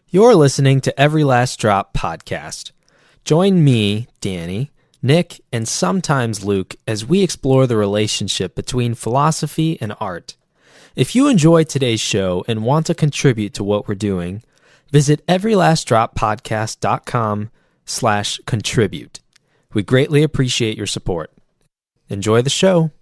You're listening to Every Last Drop podcast. Join me, Danny, Nick, and sometimes Luke as we explore the relationship between philosophy and art. If you enjoy today's show and want to contribute to what we're doing, visit everylastdroppodcast.com/contribute. We greatly appreciate your support. Enjoy the show.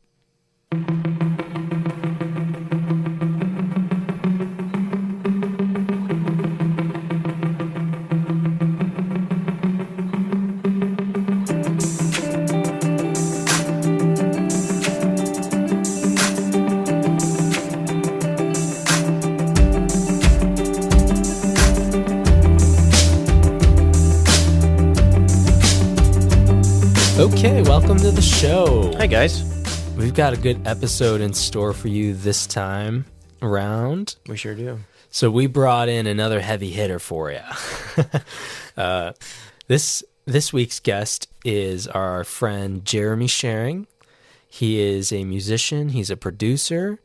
Okay, welcome to the show. Hi, guys. We've got a good episode in store for you this time around. We sure do. So we brought in another heavy hitter for you. This week's guest is our friend Jeremy Schering. He is a musician. He's a producer.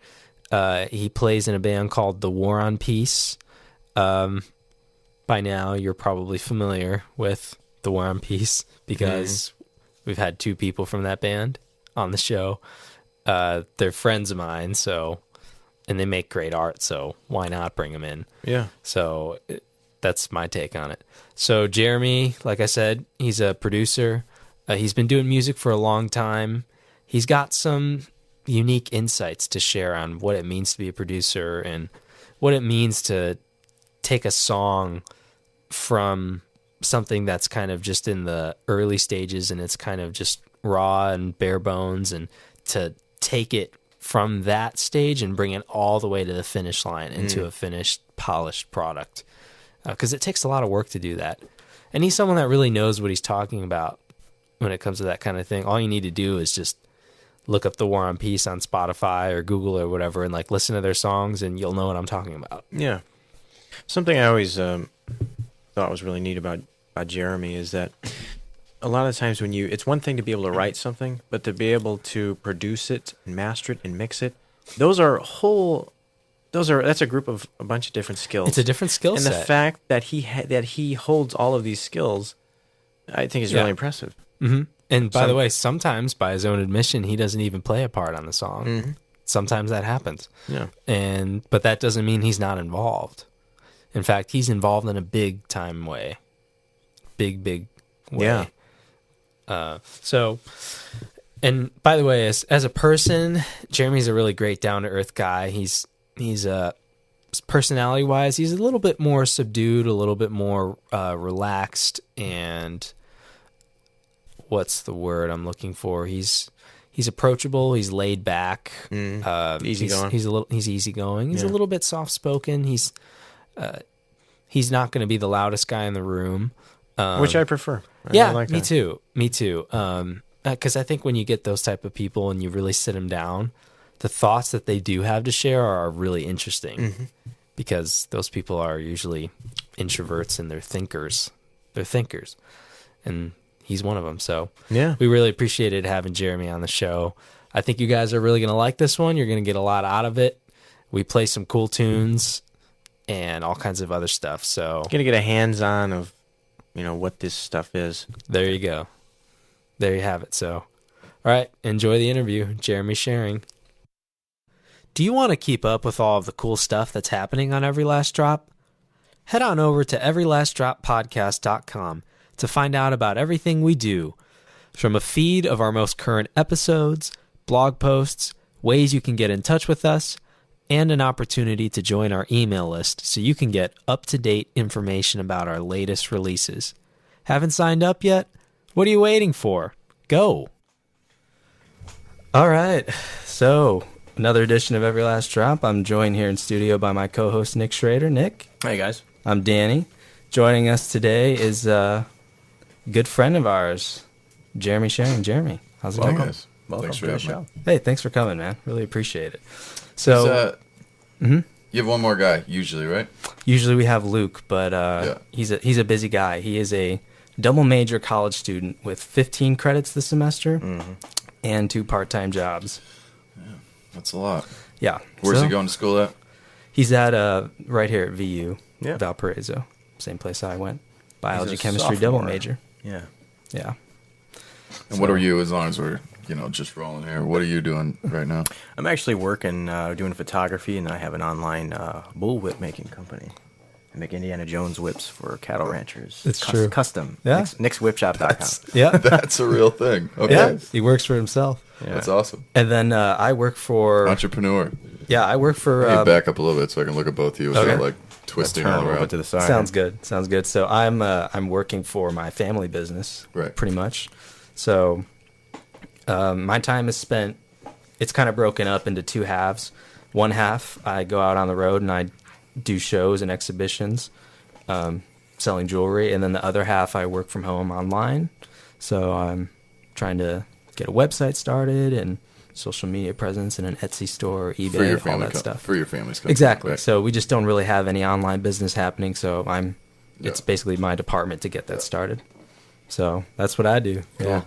He plays in a band called The War on Peace. By now, you're probably familiar with The War on Peace because we've had two people from that band on the show. They're friends of mine, and they make great art, so why not bring them in? Yeah. So that's my take on it. So Jeremy, like I said, he's a producer. He's been doing music for a long time. He's got some unique insights to share on what it means to be a producer and what it means to take a song from something that's kind of just in the early stages and it's kind of just raw and bare bones, and to take it from that stage and bring it all the way to the finish line into a finished, polished product. Because it takes a lot of work to do that. And he's someone that really knows what he's talking about when it comes to that kind of thing. All you need to do is just look up The War on Peace on Spotify or Google or whatever and like listen to their songs and you'll know what I'm talking about. Yeah. Something I always thought was really neat about Jeremy is that a lot of times when it's one thing to be able to write something, but to be able to produce it and master it and mix it, that's a group of a bunch of different skills. It's a different skill set. And the fact that he holds all of these skills, I think is really impressive. Mm-hmm. And by the way, sometimes by his own admission, he doesn't even play a part on the song. Mm-hmm. Sometimes that happens. Yeah. But that doesn't mean he's not involved. In fact, he's involved in a big time way. Big way. Yeah. And by the way, as a person, Jeremy's a really great down to earth guy. He's personality wise, he's a little bit more subdued, a little bit more relaxed, and what's the word I'm looking for? He's approachable. He's laid back. Easygoing. He's easygoing. He's a little bit soft spoken. He's not going to be the loudest guy in the room. Which I prefer. I like me that. too. Me too. Because I think when you get those type of people and you really sit them down, the thoughts that they do have to share are really interesting because those people are usually introverts and they're thinkers. And he's one of them. So we really appreciated having Jeremy on the show. I think you guys are really going to like this one. You're going to get a lot out of it. We play some cool tunes and all kinds of other stuff. So Going to get a hands-on of what this stuff is. There you go. There you have it. So, all right, enjoy the interview. Jeremy Schering. Do you want to keep up with all of the cool stuff that's happening on Every Last Drop? Head on over to everylastdroppodcast.com to find out about everything we do, from a feed of our most current episodes, blog posts, ways you can get in touch with us, and an opportunity to join our email list so you can get up-to-date information about our latest releases. Haven't signed up yet? What are you waiting for? Go! All right, so another edition of Every Last Drop. I'm joined here in studio by my co-host Nick Schrader. Nick. Hey, guys. I'm Danny. Joining us today is a good friend of ours, Jeremy Schering. Jeremy, how's it going? Guys. Welcome Thanks for to the having show. me. Hey, thanks for coming, man. Really appreciate it. So, You have one more guy usually, right? usually we have Luke, but he's a busy guy. He is a double major college student with 15 credits this semester and 2 part-time jobs. That's a lot. Yeah. Where's So, he going to school at? He's at right here at VU, Yeah. Valparaiso. same place I went. Biology, He's a chemistry, double sophomore. major. Yeah. Yeah. And what are you, as long as we're, just rolling here, what are you doing right now? I'm actually working, doing photography, and I have an online bullwhip making company. I make Indiana Jones whips for cattle ranchers. It's true. Custom. Yeah. NixWhipShop.com. Yeah. That's a real thing. Okay. Yeah. He works for himself. Yeah. That's awesome. And then I work for... Entrepreneur. Yeah, I work for... I need to back up a little bit so I can look at both of you without, Okay. like, twisting Turn all over around. to the side. Sounds good. Sounds good. So I'm working for my family business, Right. pretty much. So my time is spent. It's kind of broken up into two halves. One half, I go out on the road and I do shows and exhibitions, selling jewelry, and then the other half, I work from home online. So I'm trying to get a website started and social media presence and an Etsy store, eBay, For your all family that stuff. For your family's company. Exactly. Right. So we just don't really have any online business happening. So it's Yeah. basically my department to get that started. So that's what I do. Cool. Yeah.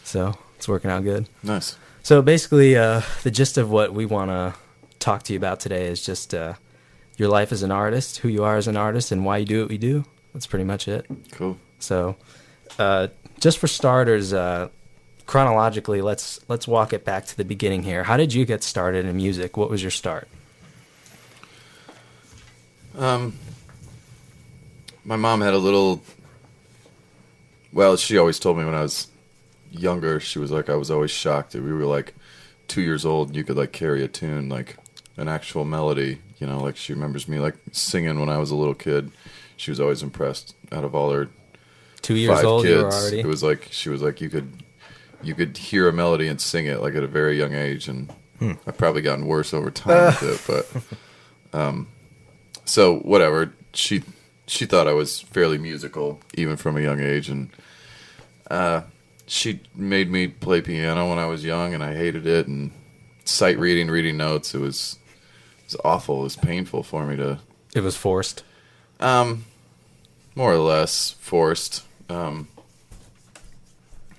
So it's working out good. Nice. So basically, the gist of what we want to talk to you about today is just your life as an artist, who you are as an artist, and why you do what we do. That's pretty much it. Cool. So just for starters, chronologically, let's walk it back to the beginning here. How did you get started in music? What was your start? My mom had a little... Well, she always told me when I was younger, she was like, I was always shocked that we were like 2 years old and you could like carry a tune, like an actual melody, like she remembers me like singing when I was a little kid. She was always impressed. Out of all her 2 years 5 old, kids, you were already... it was like, she was like, you could hear a melody and sing it like at a very young age, and I've probably gotten worse over time with it, but so whatever. She thought I was fairly musical even from a young age, and she made me play piano when I was young, and I hated it. And sight reading, reading notes, it was awful. It was painful for me to. It was forced. More or less forced.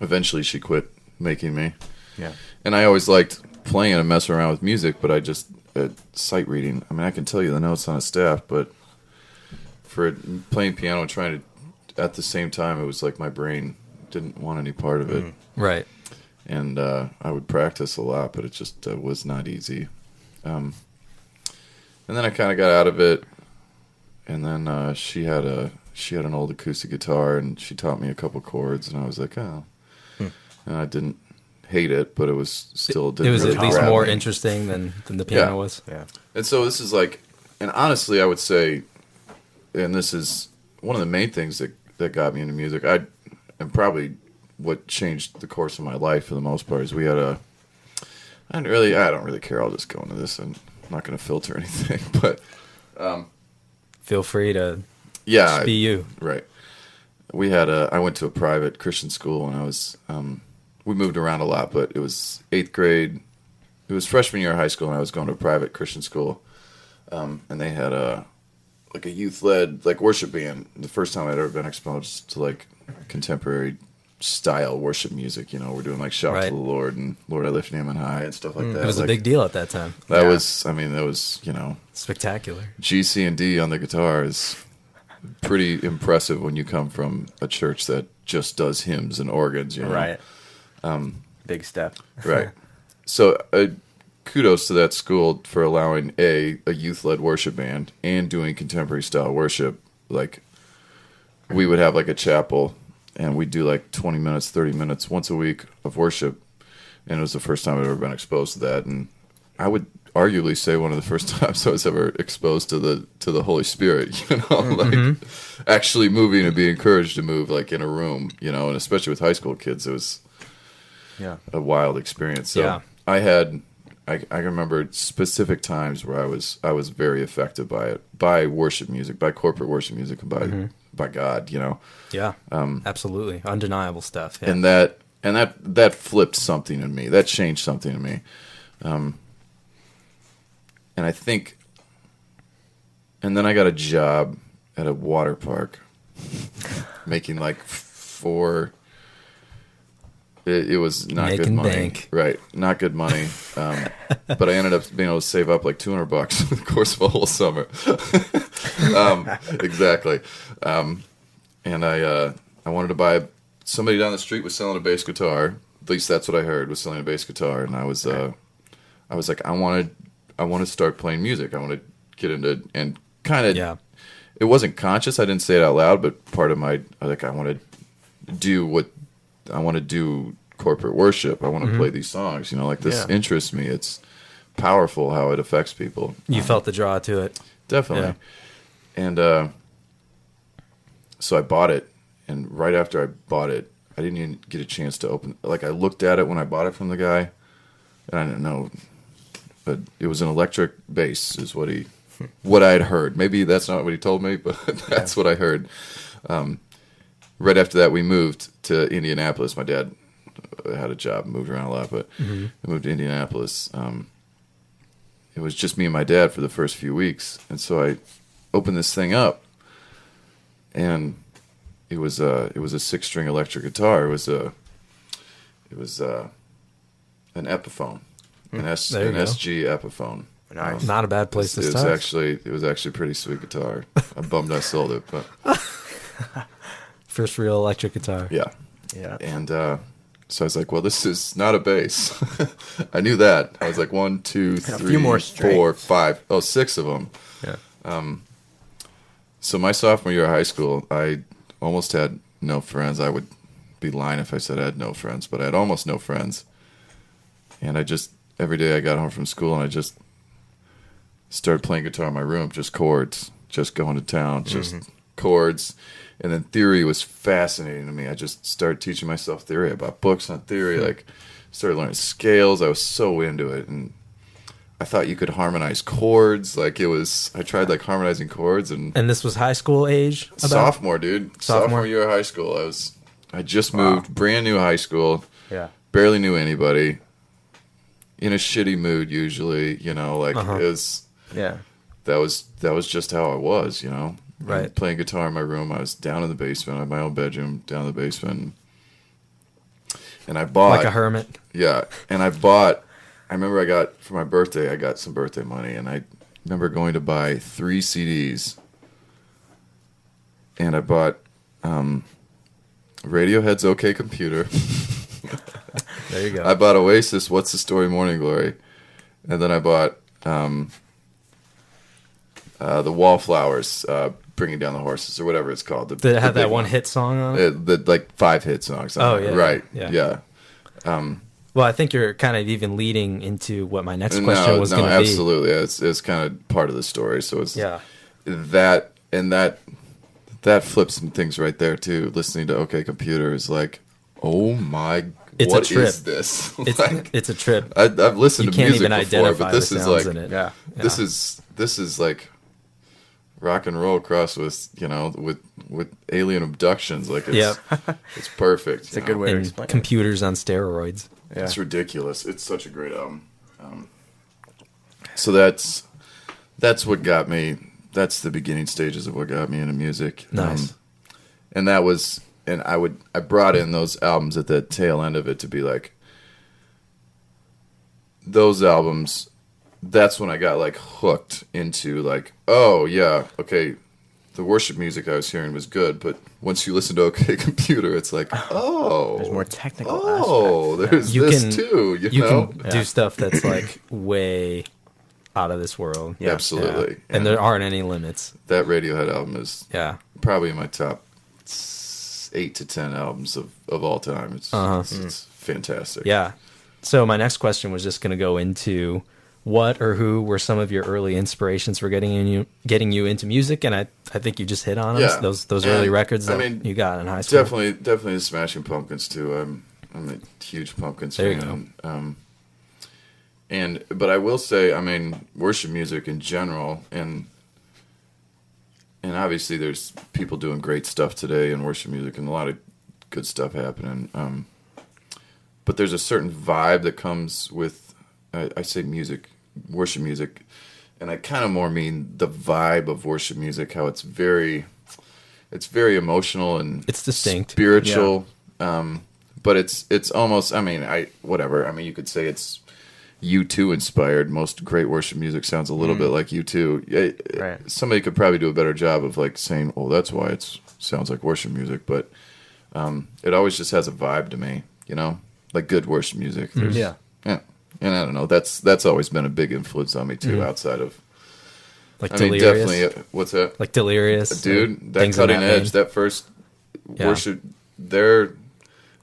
Eventually, she quit making me. Yeah. And I always liked playing and messing around with music, but I just sight reading. I mean, I can tell you the notes on a staff, but for playing piano and trying to, at the same time, it was like my brain didn't want any part of it. Right. And I would practice a lot, but it just was not easy. And then I kind of got out of it. And then she had an old acoustic guitar, and she taught me a couple chords, and I was like, oh. And I didn't hate it, but it was still It was really at least grab more me. interesting than the piano Yeah. was. Yeah. And so this is like, and honestly, I would say, and this is one of the main things that got me into music. And probably what changed the course of my life for the most part is we had I don't really care. I'll just go into this, and I'm not going to filter anything, but Feel free to yeah, just be you. right. We had I went to a private Christian school, and I was, we moved around a lot, but it was 8th grade. It was freshman year of high school, and I was going to a private Christian school, and they had a youth-led like worship band. The first time I'd ever been exposed to like contemporary style worship music. We're doing like "Shout Right. to the Lord" and "Lord, I Lift Your Name on High" and stuff like that. It was a Like, big deal at that time. That Yeah. was, I mean, that was Spectacular. G, C, and D on the guitar is pretty impressive when you come from a church that just does hymns and organs. Right. Big step. Right. So kudos to that school for allowing a youth-led worship band and doing contemporary style worship. Like, we would have like a chapel, and we'd do like 20 minutes, 30 minutes once a week of worship. And it was the first time I'd ever been exposed to that. And I would arguably say one of the first times I was ever exposed to the Holy Spirit, like actually moving and being encouraged to move like in a room, and especially with high school kids, it was a wild experience. So Yeah. I remember specific times where I was very affected by it, by worship music, by corporate worship music, and by God, Yeah. Absolutely. Undeniable stuff. Yeah. and that flipped something in me. That changed something in me. And I think, and then I got a job at a water park, making like It was not good Making money, bank. right? Not good money. But I ended up being able to save up like $200 over the course of a whole summer. Exactly. And I wanted to buy. Somebody down the street was selling a bass guitar. At least that's what I heard, was selling a bass guitar, and I was like, I want to start playing music. I want to get into, and kind of. Yeah. It wasn't conscious. I didn't say it out loud, but part of my I want to do corporate worship. I want to play these songs. Like this interests me. It's powerful how it affects people. You felt the draw to it. Definitely. Yeah. And so I bought it, and right after I bought it, I didn't even get a chance to open. Like I looked at it when I bought it from the guy, and I didn't know, but it was an electric bass, is what I had heard. Maybe that's not what he told me, but that's what I heard. Right after that, we moved to Indianapolis. My dad had a job, moved around a lot, but we moved to Indianapolis. It was just me and my dad for the first few weeks, and so I opened this thing up, and it was a 6-string electric guitar. It was an Epiphone, an SG Epiphone. Nice. Not a bad place to start. It was actually a pretty sweet guitar. I'm bummed I sold it, but First real electric guitar. yeah. And so I was like, well, this is not a bass. I knew that. I was like, 1, 2, 3, few more 4, 5. Oh, 6 of them. Yeah. So my sophomore year of high school, I almost had no friends. I would be lying if I said I had no friends, but I had almost no friends. And every day I got home from school and I just started playing guitar in my room, just chords, just going to town, just chords. And then theory was fascinating to me. I just started teaching myself theory. I bought books on theory, started learning scales. I was so into it. And I thought you could harmonize chords. I tried harmonizing chords. And this was high school age? Sophomore, dude. Sophomore year of high school. I just moved, brand new high school. Yeah. Barely knew anybody. In a shitty mood usually, it was. Yeah. That was just how I was, Right. Playing guitar in my room. I was down in the basement. I had my own bedroom down in the basement. And I bought... Like a hermit. Yeah. And I remember for my birthday, I got some birthday money. And I remember going to buy 3 CDs. And I bought Radiohead's OK Computer. There you go. I bought Oasis, What's the Story, Morning Glory. And then I bought... the Wallflowers, Bringing Down the Horses, or whatever it's called. Did it have that one hit song on it? The 5 hit songs. Oh, yeah. Right. Yeah. Well, I think you're kind of even leading into what my next question was going to be. Absolutely. It's kind of part of the story. So it's that, and that flips some things right there, too. Listening to OK Computer is like, oh my, it's what a trip. is this? It's a trip. I've listened to music before, but this is like, in it. this is like rock and roll crossed with with alien abductions. It's perfect. It's a good way to explain computers on steroids. Yeah. It's ridiculous. It's such a great album. So that's what got me. That's the beginning stages of what got me into music. Nice. And that was, and I brought in those albums at the tail end of it to be like, those albums. That's when I got hooked into oh yeah, okay, the worship music I was hearing was good, but once you listen to OK Computer, it's like, oh, there's more technical aspects. There's this too. You know? Can do stuff that's way out of this world. Yeah, absolutely. Yeah. And there aren't any limits. That Radiohead album is probably in my top 8 to 10 albums of all time. It's fantastic. Yeah. So my next question was just going to go into what or who were some of your early inspirations for getting you into music, and I think you just hit on them. Yeah. Those early records that you got in high school. Definitely the Smashing Pumpkins too. I'm a huge Pumpkins fan. You go. But I will say, worship music in general, and obviously there's people doing great stuff today in worship music, and a lot of good stuff happening. But there's a certain vibe that comes with, I say worship music, and I kind of more mean the vibe of worship music, how it's very emotional and it's distinct, spiritual, but it's almost. I mean, whatever. I mean, you could say it's U2 inspired. Most great worship music sounds a little bit like U2. Right. Somebody could probably do a better job of like saying, "Oh, that's why it sounds like worship music." But it always just has a vibe to me, like good worship music. Yeah. Yeah. And I don't know. That's always been a big influence on me too. Outside of, Like I mean, Delirious. definitely. What's that? Like Delirious. Dude, that things in cutting that edge, vein. that first Yeah. worship,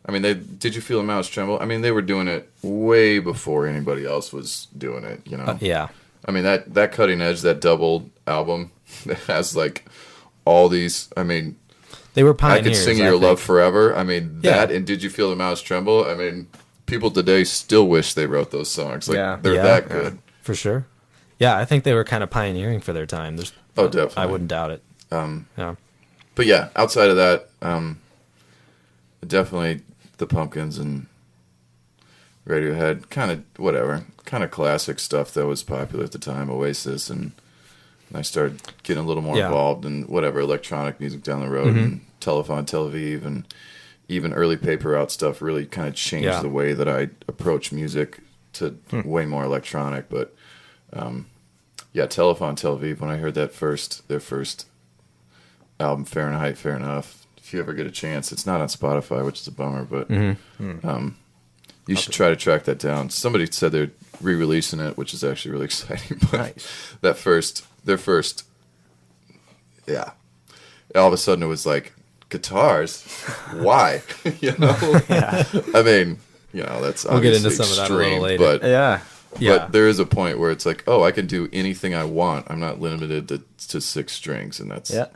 I mean, did you feel the mouse tremble? I mean, they were doing it way before anybody else was doing it, Yeah. I mean, that cutting edge, that double album that has like all these, I mean, They were I pioneers. Could Sing I Your think. Love Forever. I mean, Yeah. that and Did You Feel the Mouse Tremble? I mean, people today still wish they wrote those songs. Like, Yeah. they're Yeah. that good. For sure. Yeah, I think they were kind of pioneering for their time. Oh, definitely. I wouldn't doubt it. Yeah. But yeah, outside of that, definitely the Pumpkins and Radiohead, kind of whatever, kind of classic stuff that was popular at the time, Oasis, and I started getting a little more Yeah. involved in whatever electronic music down the road, and Telephone Tel Aviv, and even early Paper Route stuff really kind of changed Yeah. the way that I approach music to way more electronic. But yeah, Telephone Tel Aviv, when I heard their first album, Fahrenheit, Fair Enough, if you ever get a chance, it's not on Spotify, which is a bummer, but you should try to track that down. Somebody said they're re-releasing it, which is actually really exciting. But Nice. their first, yeah, all of a sudden it was like, guitars? Why? I mean, that's We'll get into obviously some of that a little extreme, later. but Yeah. Yeah. but there is a point where it's like, oh, I can do anything I want. I'm not limited to 6 strings, and that's Yeah.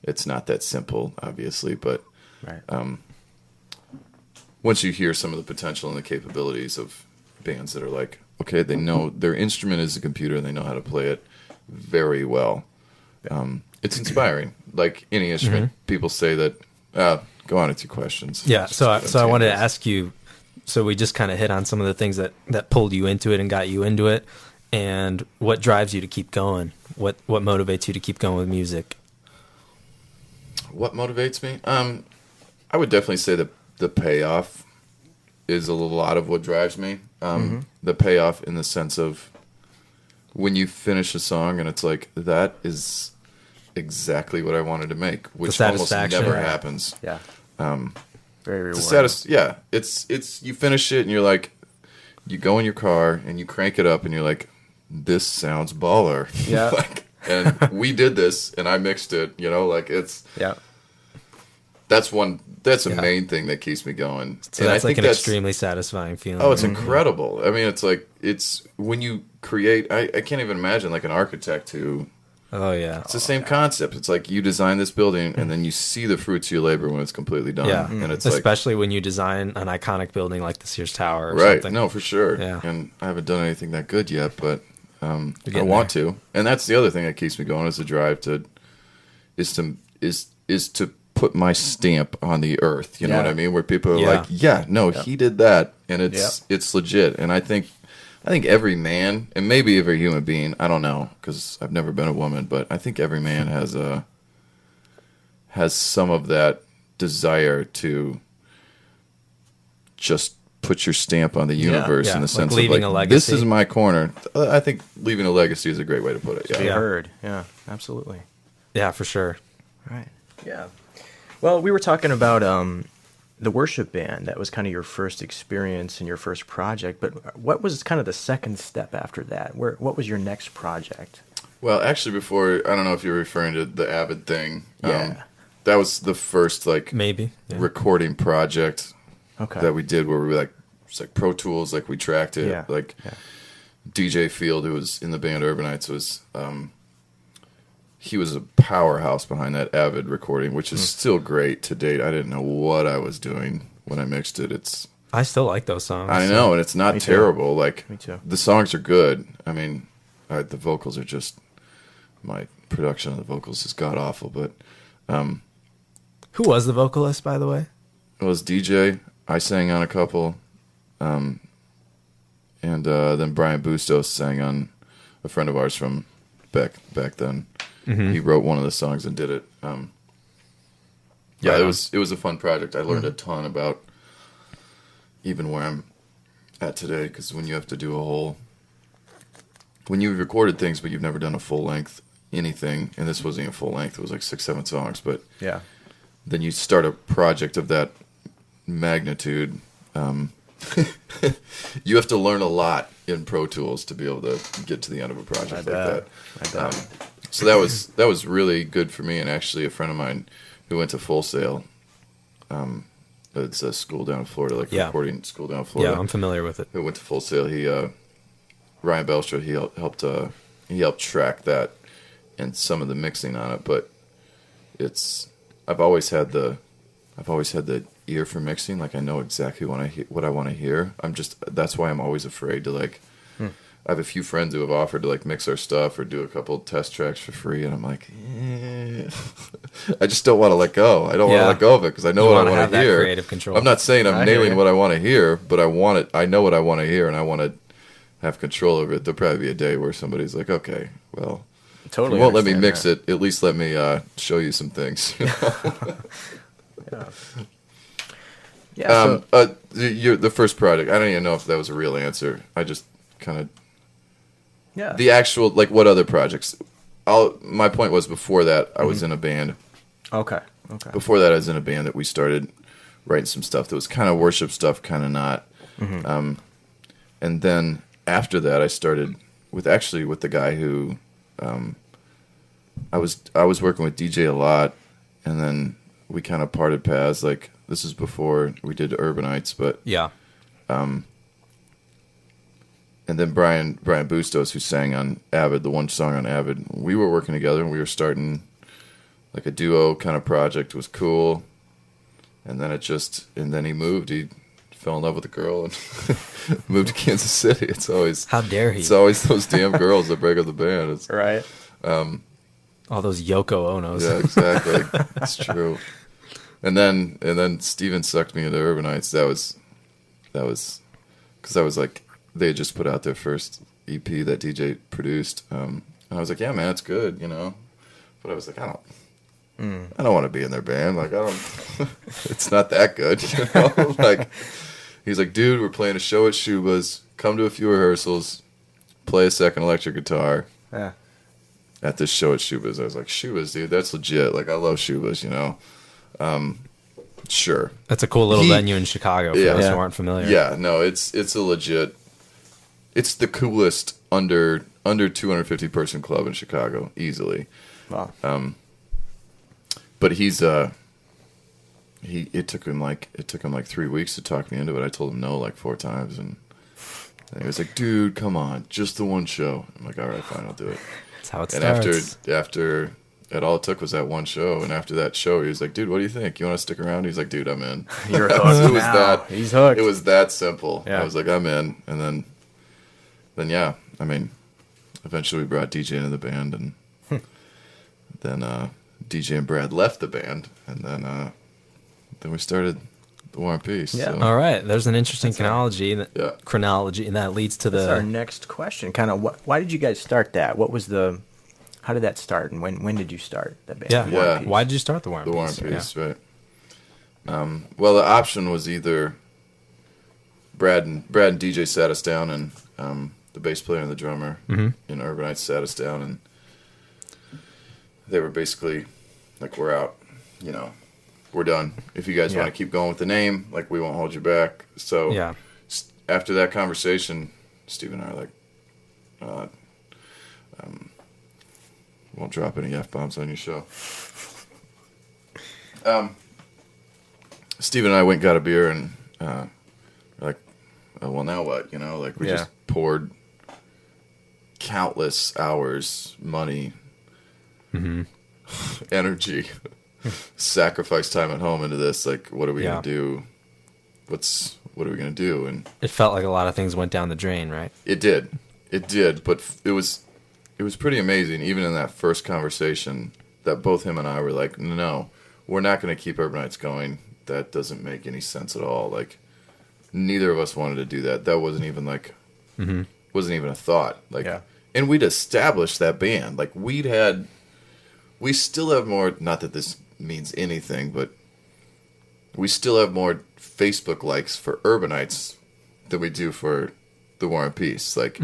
it's not that simple, obviously. But Right. once you hear some of the potential and the capabilities of bands that are like, okay, they know their instrument is a computer and they know how to play it very well. It's inspiring. Like any instrument, people say that. Go on, it's your questions. Yeah. So I wanted to Tangents. ask you. So we just kind of hit on some of the things that pulled you into it and got you into it, and what drives you to keep going. What motivates you to keep going with music? What motivates me? I would definitely say that the payoff is a lot of what drives me. The payoff in the sense of when you finish a song and it's like, that is exactly what I wanted to make, which almost satisfaction. never Yeah. happens. Yeah. Very It's rewarding. it's you finish it and you're like, you go in your car and you crank it up and you're like, this sounds baller. Yeah. And we did this and I mixed it, like it's Yeah. that's a Yeah. main thing that keeps me going. So and that's I like think an that's extremely satisfying feeling. Oh, it's incredible. I mean, it's when you create, I can't even imagine like an architect who, Oh yeah. it's the same concept. It's like you design this building and then you see the fruits of your labor when it's completely done. Yeah. And it's Especially when you design an iconic building like the Sears Tower or right. something. No, for sure. Yeah. And I haven't done anything that good yet, but I getting want to. And that's the other thing that keeps me going is the drive is to put my stamp on the earth. You know Yeah. what I mean? Where people are Yeah. like, yeah, no, he did that. And it's legit. And I think every man, and maybe every human being, I don't know, because I've never been a woman, but I think every man has some of that desire to just put your stamp on the universe Yeah. in the Like sense leaving of a like, legacy. this is my corner. I think leaving a legacy is a great way to put it. Yeah. Be Yeah. heard. Yeah. Absolutely. Yeah, for sure. Right. Yeah. Well, we were talking about the worship band. That was kind of your first experience and your first project. But what was kind of the second step after that? What was your next project? Well, actually, before, I don't know if you're referring to the Avid thing. Yeah. That was the first Maybe. Yeah. recording project Okay. that we did where we it's like Pro Tools, like we tracked it. Yeah. Like Yeah. DJ Field, who was in the band Urbanites, was he was a powerhouse behind that Avid recording, which is still great to date. I didn't know what I was doing when I mixed it. I still like those songs. I know, and it's not Me too. terrible. Like Me too. the songs are good. I mean, the vocals are just, my production of the vocals is god awful, but Who was the vocalist, by the way? it was DJ. I sang on a couple, and then Brian Bustos sang on a friend of ours from back then. He wrote one of the songs and did it. Yeah, Right it on. was a fun project. I learned a ton about even where I'm at today, because when you have to do when you've recorded things but you've never done a full length anything, and this wasn't even full length, it was like 6-7 songs, but Yeah. then you start a project of that magnitude, you have to learn a lot in Pro Tools to be able to get to the end of a project like that. So that was really good for me, and actually a friend of mine who went to Full Sail, it's a school down in Florida, like a recording school down in Florida. Yeah, I'm familiar with it. Who went to Full Sail? He Ryan Belstra, he helped track that and some of the mixing on it, but I've always had the ear for mixing. Like I know exactly what I want to hear. That's why I'm always afraid to like. I have a few friends who have offered to like mix our stuff or do a couple test tracks for free, and I'm like, I just don't want to let go. I don't want to let go of it because I know what I want to hear. Creative control. I'm not saying I'm nailing what I want to hear, but I want it. I know what I want to hear, and I want to have control over it. There'll probably be a day where somebody's like, okay, well, totally you won't let me mix it. At least let me show you some things. You know? The first project, I don't even know if that was a real answer. I just kind of the actual, like, what other projects? My point was before that I was in a band. Okay. Before that I was in a band that we started writing some stuff that was kind of worship stuff, kind of not. And then after that I started with the guy who I was working with DJ a lot, and then we kind of parted paths. Like this is before we did Urbanites, but and then Brian Bustos, who sang on Avid, the one song on Avid, we were working together and we were starting like a duo kind of project. It was cool. And then he moved. He fell in love with a girl and moved to Kansas City. It's always, how dare he? It's always those damn girls that break up the band. It's, right. All those Yoko Onos. Yeah, exactly. It's true. And then Steven sucked me into Urbanites. That was because I was like, they had just put out their first EP that DJ produced, and I was like, "Yeah, man, it's good," you know. But I was like, I don't want to be in their band. Like, I don't. It's not that good, you know. Like, he's like, "Dude, we're playing a show at Shuba's. Come to a few rehearsals. Play a second electric guitar." Yeah. At this show at Shuba's, I was like, "Shuba's, dude, that's legit. Like, I love Shuba's, you know." Sure. That's a cool little venue in Chicago for those who aren't familiar. Yeah, no, it's a legit. It's the coolest under 250 person club in Chicago, easily. Wow. But it took him like 3 weeks to talk me into it. I told him no like 4 times, and he was like, "Dude, come on, just the one show." I'm like, "All right, fine, I'll do it." That's how it starts. starts. And after it, all it took was that one show, and after that show, he was like, "Dude, what do you think? You want to stick around?" He's like, "Dude, I'm in." You're hooked now. He's hooked. It was that simple. Yeah. I was like, "I'm in," and then yeah, I mean, eventually we brought DJ into the band, and then DJ and Brad left the band, and then we started the War and Peace. Yeah. So. All right, there's an interesting chronology, and that leads to That's our next question. Kind of, why did you guys start that? How did that start, and when did you start that band? Yeah. Why did you start the War and The Peace? War and Peace, right? Well, the option was either Brad and DJ sat us down, and the bass player and the drummer in Urbanites sat us down, and they were basically like, "We're out, you know, we're done. If you guys want to keep going with the name, like, we won't hold you back." So after that conversation, Steve and I are like, won't drop any F-bombs on your show. Steve and I went and got a beer, and we're like, "Oh, well, now what?" You know, like, we just poured countless hours, money, energy, sacrifice time at home into this. Like, what are we gonna do? What are we gonna do? And it felt like a lot of things went down the drain, right? It did, but it was pretty amazing. Even in that first conversation, that both him and I were like, "No, we're not gonna keep Urbanites going. That doesn't make any sense at all." Like, neither of us wanted to do that. That wasn't even like, wasn't even a thought. Like, and we'd established that band. Like, we still have more. Not that this means anything, but we still have more Facebook likes for Urbanites than we do for the War and Peace. Like,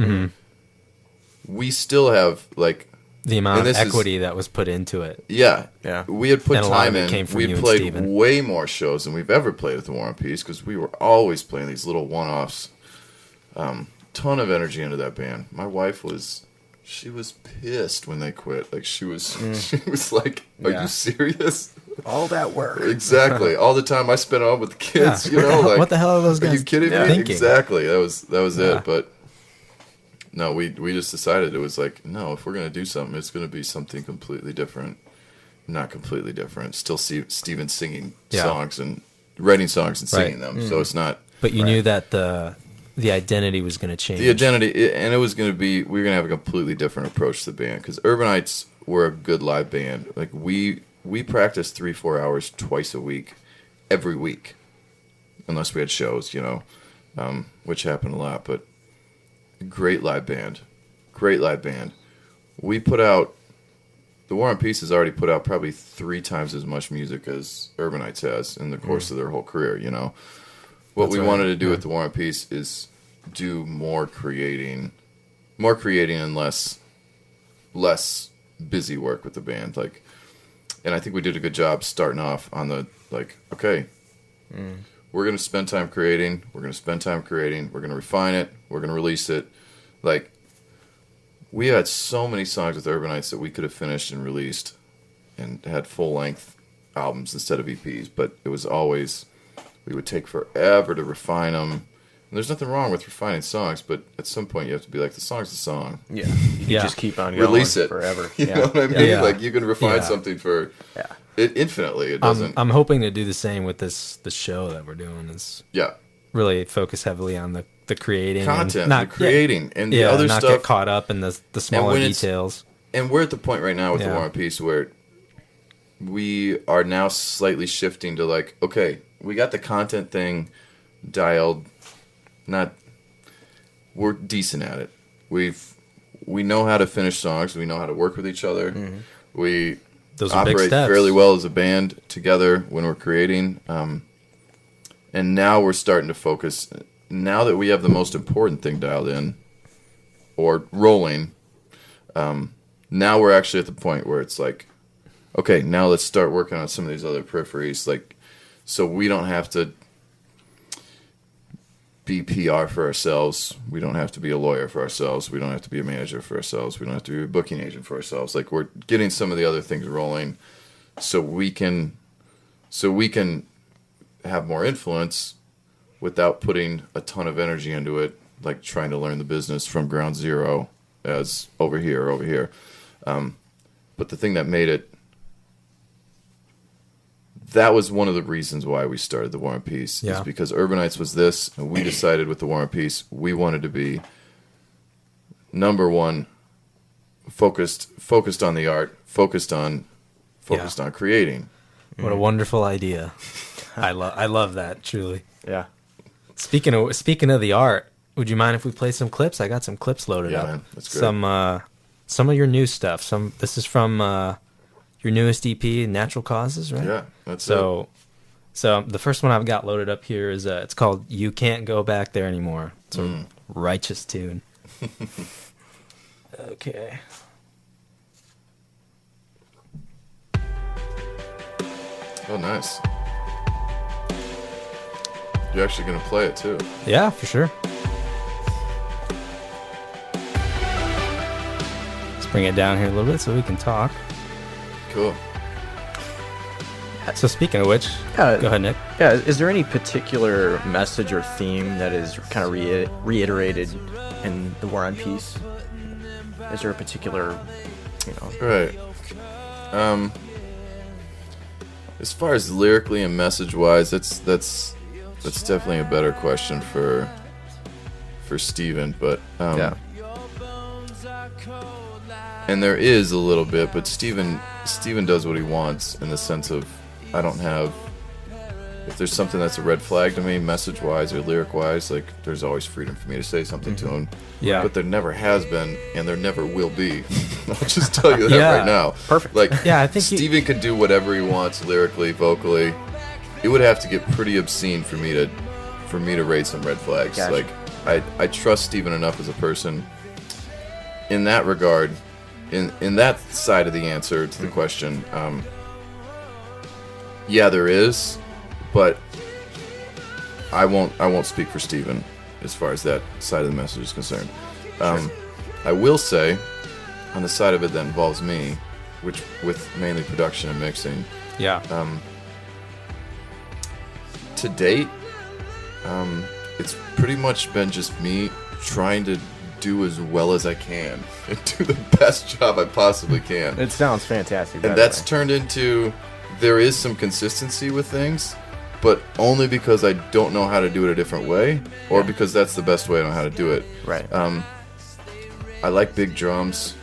we still have, like... The amount of equity that was put into it. Yeah. Yeah. We had put And a lot time of it in. came from We you had and played Steven. way more shows than we've ever played at the War and Peace because we were always playing these little one-offs. Ton of energy into that band. My wife was... She was pissed when they quit. Like, she was like, "Are you serious?" All that work. Exactly. All the time I spent on with the kids, you know, like, what the hell are those are guys you kidding me? thinking? Exactly. That was it. But no, we just decided it was like, no, if we're gonna do something, it's gonna be something completely different. Not completely different. Still Steven singing songs and writing songs and singing them. So it's not. But you knew that the identity was going to change. The identity, and it was going to be, we were going to have a completely different approach to the band because Urbanites were a good live band. Like, we practiced 3-4 hours twice a week, every week, unless we had shows, you know, which happened a lot. But great live band. We put out, the War and Peace has already put out probably 3 times as much music as Urbanites has in the course of their whole career, you know. What we wanted to do with the War and Peace is do more creating and less busy work with the band. Like, and I think we did a good job starting off on the, like, okay, we're going to spend time creating. We're going to refine it. We're going to release it. Like, we had so many songs with Urbanites that we could have finished and released and had full-length albums instead of EPs, but it was always... We would take forever to refine them. And there's nothing wrong with refining songs, but at some point you have to be like, the song's the song. Yeah. You just keep on going Release it forever. You know what I mean? Yeah. Like, you can refine something for it infinitely. It doesn't. I'm hoping to do the same with this show that we're doing. Is really focus heavily on the creating content, and not, the creating, and the other not stuff. Get caught up in the smaller details. And we're at the point right now with the War and Peace where we are now slightly shifting to, like, okay, we got the content thing dialed. We're decent at it. We know how to finish songs. We know how to work with each other. We Those are big operate steps. fairly well as a band together when we're creating. And now we're starting to focus. Now that we have the most important thing dialed in or rolling, now we're actually at the point where it's like, okay, now let's start working on some of these other peripheries, like, so we don't have to be PR for ourselves. We don't have to be a lawyer for ourselves. We don't have to be a manager for ourselves. We don't have to be a booking agent for ourselves. Like, we're getting some of the other things rolling so we can have more influence without putting a ton of energy into it, like trying to learn the business from ground zero as over here. But the thing that made it, that was one of the reasons why we started the War and Peace, is because Urbanites was this, and we decided with the War and Peace we wanted to be number one, focused on the art, focused on creating. What a wonderful idea! I love that, truly. Yeah. Speaking of the art, would you mind if we play some clips? I got some clips loaded up. Man, that's great. Some of your new stuff. This is from your newest EP, Natural Causes, right? Yeah, that's it. So the first one I've got loaded up here is it's called "You Can't Go Back There Anymore." It's a righteous tune. Okay. Oh, nice. You're actually going to play it, too. Yeah, for sure. Let's bring it down here a little bit so we can talk. Cool. So speaking of which, go ahead, Nick. Yeah, is there any particular message or theme that is kind of reiterated in the War and Peace? Is there a particular, Right. As far as lyrically and message-wise, that's definitely a better question for Steven, but and there is a little bit, but Steven does what he wants in the sense of, I don't have, if there's something that's a red flag to me, message-wise or lyric-wise, like, there's always freedom for me to say something to him. Yeah. But there never has been, and there never will be. I'll just tell you that right now. Perfect. Like, Yeah, I think Steven can do whatever he wants lyrically, vocally. it would have to get pretty obscene for me to raise some red flags. Gotcha. Like I trust Steven enough as a person in that regard, in that side of the answer to the question. Yeah, there is, but I won't speak for Steven as far as that side of the message is concerned. I will say, on the side of it that involves me, which with mainly production and mixing, Yeah. to date, it's pretty much been just me trying to do as well as I can and do the best job I possibly can. It sounds fantastic. by And the that's way. turned into, there is some consistency with things, but only because I don't know how to do it a different way, or because that's the best way I know how to do it. right. I like big drums.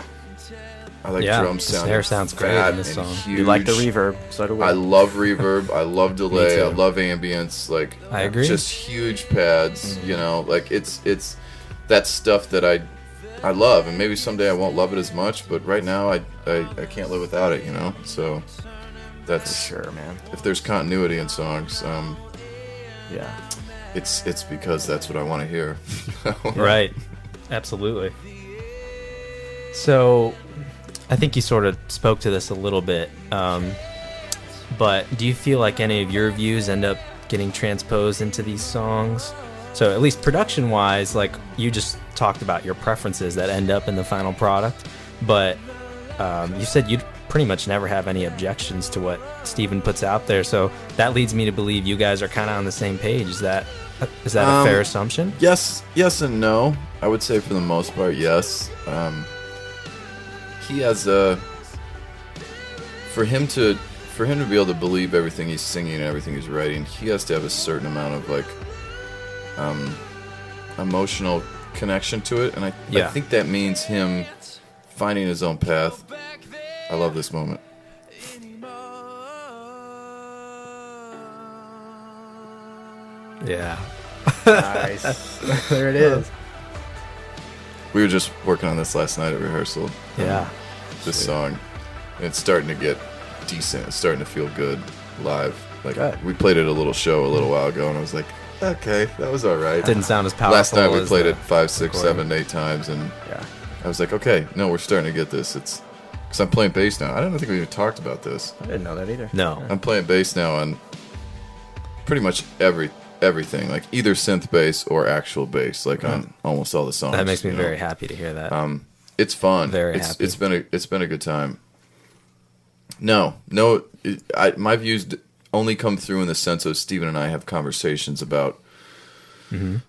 I like Yeah, drums the sounding snare sounds great fat in this and song. huge. You like the reverb, so do we. I love reverb. I love delay. too. I love ambience. Like, I agree. Just huge pads. You know, like it's that stuff that I love, and maybe someday I won't love it as much. But right now, I can't live without it. You know, so that's sure, man. if there's continuity in songs, Yeah. it's because that's what I want to hear. Right. Absolutely. So, I think you sort of spoke to this a little bit, but do you feel like any of your views end up getting transposed into these songs? So, at least production-wise, like you just talked about your preferences that end up in the final product, but you said you'd pretty much never have any objections to what Steven puts out there. So that leads me to believe you guys are kind of on the same page. Is that a fair assumption? Yes and no. I would say for the most part, yes. He has for him to be able to believe everything he's singing and everything he's writing, he has to have a certain amount of like emotional connection to it, and I think that means him finding his own path. I love this moment. Yeah. Nice. There it is. We were just working on this last night at rehearsal. Yeah. This song. And it's starting to get decent. It's starting to feel good live. Like Good. we played it at a little show a little while ago, and I was like, okay, that was all right. Didn't sound as powerful. Last night we as played the it 5, 6, recording. 7, 8 times, and Yeah. I was like, okay, no, we're starting to get this. It's because I'm playing bass now. I don't think we even talked about this. I didn't know that either. No. I'm playing bass now on pretty much everything, like either synth bass or actual bass, like on almost all the songs. That makes me you know? very happy to hear that. It's fun. Very it's, happy. It's been a good time. No, my views only come through in the sense of Steven and I have conversations about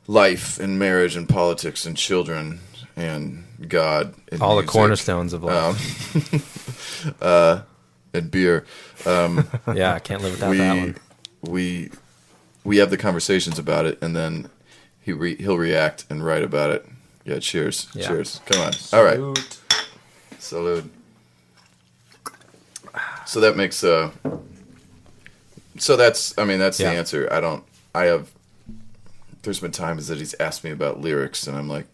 life and marriage and politics and children and God and All the music, cornerstones of life. and beer. Yeah, I can't live without that one. We have the conversations about it, and then he'll react and write about it. Yeah, cheers. Yeah. Cheers. Come on. All right. Salud. So that makes so that's Yeah. the answer. There's been times that he's asked me about lyrics, and I'm like,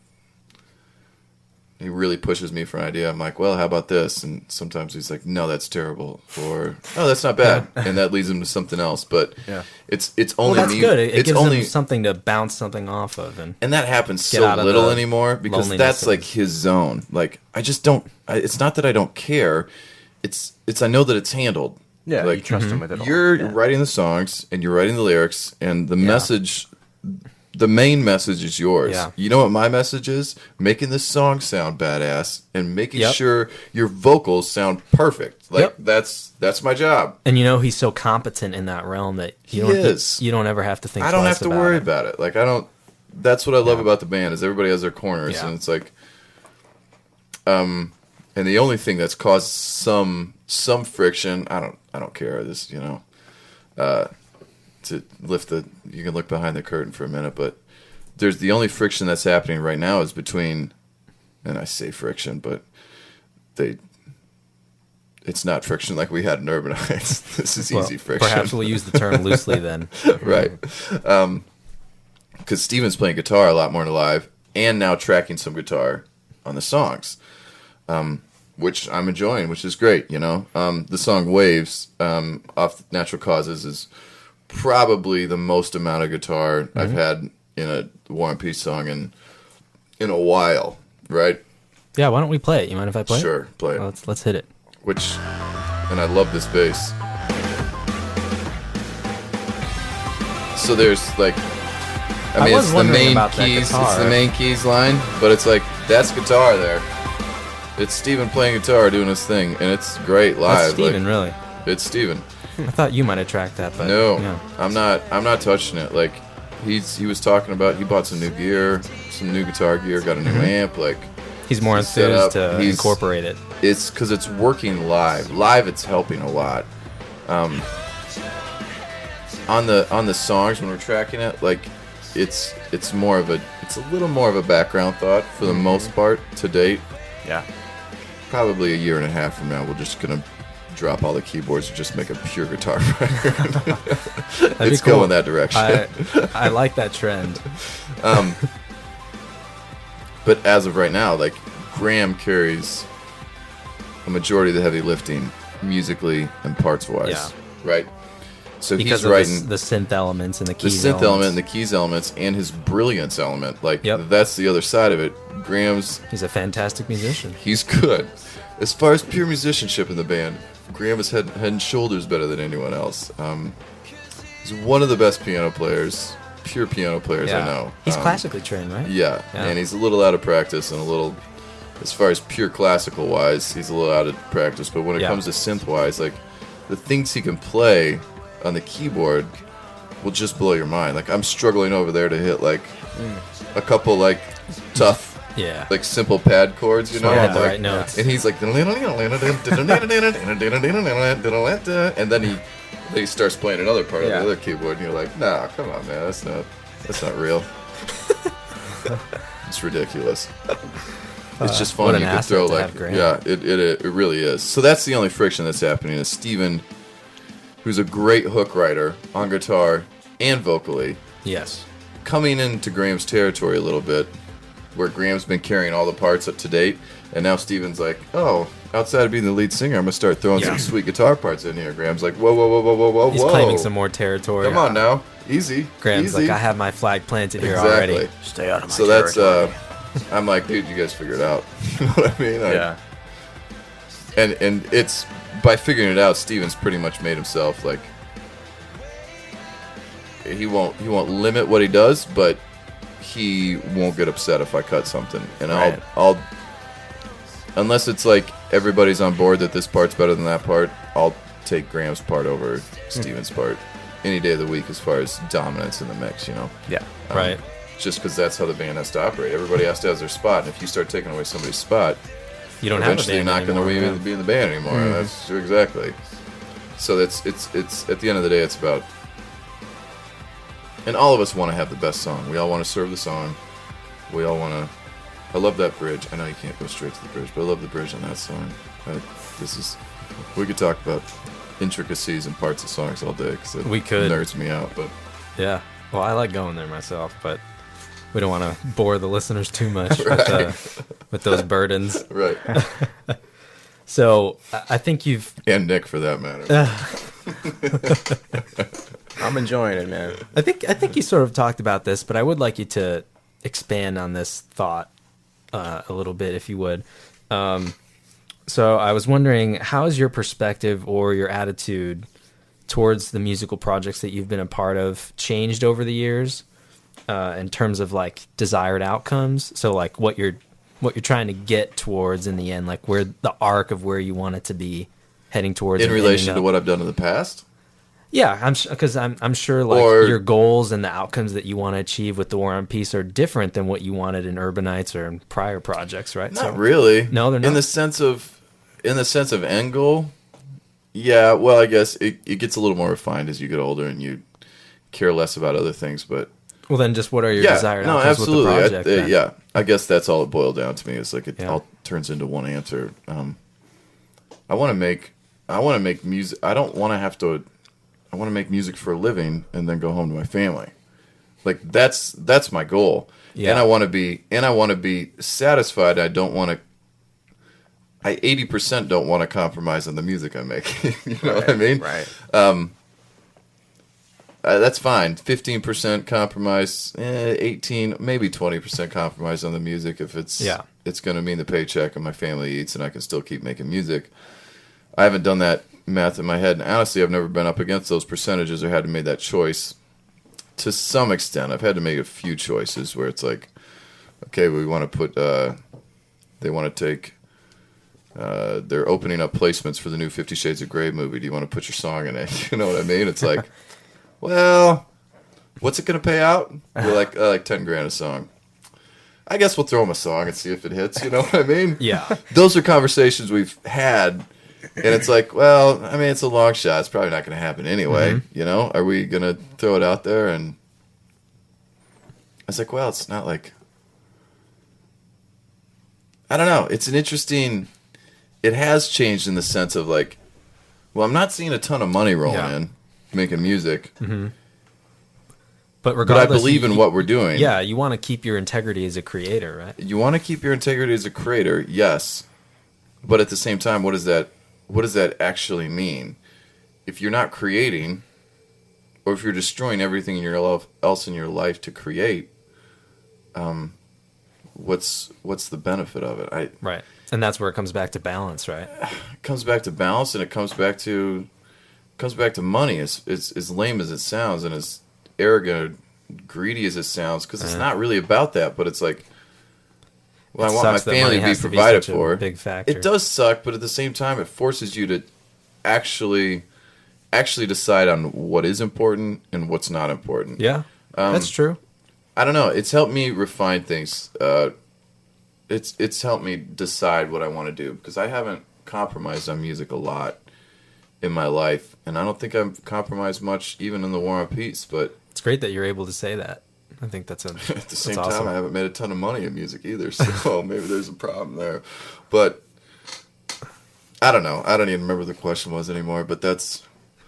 he really pushes me for an idea. I'm like, well, how about this? And sometimes he's like, no, that's terrible, or oh, that's not bad, and that leads him to something else. But Yeah. it's Well, only that's me. good. It It's gives only them something to bounce something off of. And and that happens Get so out of little the anymore because loneliness that's of like it. his zone. Like I just don't. It's not that I don't care. It's I know that it's handled. Yeah, like you trust him with it all. you're Yeah. writing the songs and you're writing the lyrics, and the message, the main message is yours. Yeah. You know what my message is? Making this song sound badass and making Yep. sure your vocals sound perfect. Like Yep. that's my job. And he's so competent in that realm that you He don't is. you don't ever have to think. I don't twice have to worry it. about it. Like I don't. That's what I love about the band is everybody has their corners, Yeah. and it's like, and the only thing that's caused some friction, I don't care. This, to lift you can look behind the curtain for a minute, but there's the only friction that's happening right now is between, and I say friction, but it's not friction like we had in Urban Heights. This is Well, easy friction. Perhaps we'll use the term loosely then. Right. Because Steven's playing guitar a lot more live, and now tracking some guitar on the songs, which I'm enjoying, which is great. The song "Waves" off Natural Causes is probably the most amount of guitar I've had in a War and Peace song in a while, right? Yeah, why don't we play it? You mind if I play it? Sure, play it. Well, let's hit it. And I love this bass. So there's like, I mean, was it's the wondering main about that keys. guitar. It's the main keys line, but it's like that's guitar there. It's Steven playing guitar doing his thing, and it's great live. That's Steven, like, really. It's Steven. I thought you might have tracked that, but No, yeah. I'm not touching it. Like he was talking about, he bought some new gear, some new guitar gear, got a new amp. Like He's more he's set enthused up. to He's- incorporate it. It's because it's working live. Live, it's helping a lot. On the songs when we're tracking it, like it's a little more of a background thought for the most part to date. Yeah. Probably a year and a half from now, we're just gonna drop all the keyboards and just make a pure guitar record. That'd be It's cool. going that direction. I like that trend. But as of right now, like Graham carries a majority of the heavy lifting musically and parts wise, Yeah. right? So Because he's of writing the synth elements and the the keys synth element and the keys elements and his brilliance element. Like Yep. that's the other side of it. Graham's He's a fantastic musician. he's good. As far as pure musicianship in the band, Graham is head and shoulders better than anyone else. He's one of the best piano players, pure piano players I know. He's classically trained, right? Yeah, Yeah. and he's a little out of practice and a little, as far as pure classical wise, he's a little out of practice. But when it Yeah. comes to synth wise, like the things he can play on the keyboard will just blow your mind. Like I'm struggling over there to hit like a couple like tough, Yeah. like simple pad chords, you know, Yeah, I'm the like- right notes. and he's like, and then he starts playing another part of Yeah. the other keyboard, and you're like, nah, come on, man, that's not real. It's ridiculous. It's just what fun. an You could asset throw to like, have Graham. yeah, it really is. So that's the only friction that's happening. Is Steven, who's a great hook writer on guitar and vocally, Yes. coming into Graham's territory a little bit, where Graham's been carrying all the parts up to date, and now Steven's like, oh, outside of being the lead singer, I'm gonna start throwing some sweet guitar parts in here. Graham's like, whoa, whoa, whoa, whoa, whoa, whoa, He's whoa. claiming some more territory. Come on now, easy. Graham's easy. like, I have my flag planted here exactly. already. Stay out of my So that's, territory. I'm like, dude, you guys figure it out. You know what I mean? Yeah. And it's by figuring it out, Steven's pretty much made himself like he won't limit what he does, but he won't get upset if I cut something. And Right. I'll unless it's like everybody's on board that this part's better than that part, I'll take Graham's part over Steven's part any day of the week as far as dominance in the mix, you know. Yeah. Right. Just because that's how the band has to operate. Everybody has to have their spot, and if you start taking away somebody's spot, You don't have a eventually you're band not going anymore, to be in the band anymore. That's exactly. So it's at the end of the day, it's about, and all of us want to have the best song. We all want to serve the song. We all want to. I love that bridge. I know you can't go straight to the bridge, but I love the bridge on that song. We could talk about intricacies and parts of songs all day because it We could. nerds me out. But Yeah. Well, I like going there myself, but we don't want to bore the listeners too much with those burdens. right, So I think you've. and Nick for that matter. I'm enjoying it, man. I think you sort of talked about this, but I would like you to expand on this thought a little bit, if you would. So I was wondering, how has your perspective or your attitude towards the musical projects that you've been a part of changed over the years, in terms of like desired outcomes? So like what you're trying to get towards in the end, like where the arc of where you want it to be heading towards In and relation ending to up. what I've done in the past. Yeah, I'm sure like Or- your goals and the outcomes that you want to achieve with the War and Peace are different than what you wanted in Urbanites or in prior projects, right? Not really. No, they're not. In the sense of end goal. Yeah, well, I guess it gets a little more refined as you get older and you care less about other things. But Well, then just what are your yeah, desired no, outcomes absolutely. with the project? then? Yeah, I guess that's all it boiled down to me. Is like it Yeah. all turns into one answer. I want to make music. I don't want to have to. I want to make music for a living and then go home to my family. Like that's my goal. Yeah. And I want to be satisfied. I don't want to. I 80% don't want to compromise on the music I'm making. You know what I mean? Right. that's fine. 15% compromise, 18, maybe 20% compromise on the music if it's going to mean the paycheck and my family eats and I can still keep making music. I haven't done that math in my head, and honestly, I've never been up against those percentages or had to make that choice. To some extent, I've had to make a few choices where it's like, okay, we want to put, they want to take, they're opening up placements for the new 50 Shades of Grey movie. Do you want to put your song in it? You know what I mean? It's like, well, what's it going to pay out? We're like 10 grand a song. I guess we'll throw them a song and see if it hits. You know what I mean? Yeah. Those are conversations we've had. And it's like, well, I mean, it's a long shot. It's probably not going to happen anyway. Mm-hmm. You know, are we going to throw it out there? And I was like, well, it's not like, I don't know. It's an interesting, it has changed in the sense of like, well, I'm not seeing a ton of money rolling in making music. Mm-hmm. But regardless, I believe in what we're doing. Yeah, you want to keep your integrity as a creator, right? You want to keep your integrity as a creator, yes. But at the same time, what does that actually mean? If you're not creating, or if you're destroying everything else in your life to create, what's the benefit of it? Right, and that's where it comes back to balance, right? It comes back to balance, and it comes back to money. It's as lame as it sounds, and as arrogant, greedy as it sounds, because it's not really about that. But it's like, well, I want my family to be provided for. Big factor. It does suck, but at the same time, it forces you to actually decide on what is important and what's not important. Yeah, that's true. I don't know. It's helped me refine things. It's helped me decide what I want to do, because I haven't compromised on music a lot in my life, and I don't think I've compromised much even in the War and Peace. But it's great that you're able to say that. I think that's at the same awesome. time, I haven't made a ton of money in music either, so maybe there's a problem there. But I don't know. I don't even remember what the question was anymore. But that's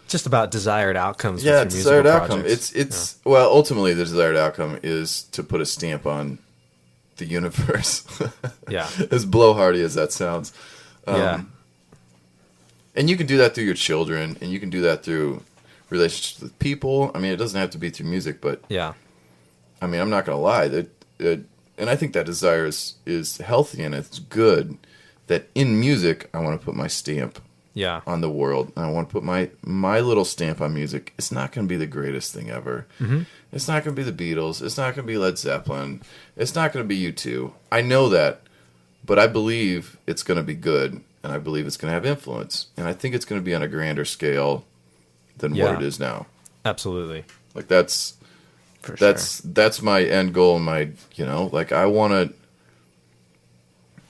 just about desired outcomes. Yeah, with your desired outcome. Projects. Well, ultimately, the desired outcome is to put a stamp on the universe. Yeah, as blowhardy as that sounds. Yeah. And you can do that through your children, and you can do that through relationships with people. I mean, it doesn't have to be through music, but yeah. I mean, I'm not going to lie. And I think that desire is healthy, and it's good that in music, I want to put my stamp on the world. I want to put my little stamp on music. It's not going to be the greatest thing ever. Mm-hmm. It's not going to be the Beatles. It's not going to be Led Zeppelin. It's not going to be U2. I know that, but I believe it's going to be good. And I believe it's going to have influence. And I think it's going to be on a grander scale than what it is now. Absolutely. Like that's my end goal. And my, like I want to,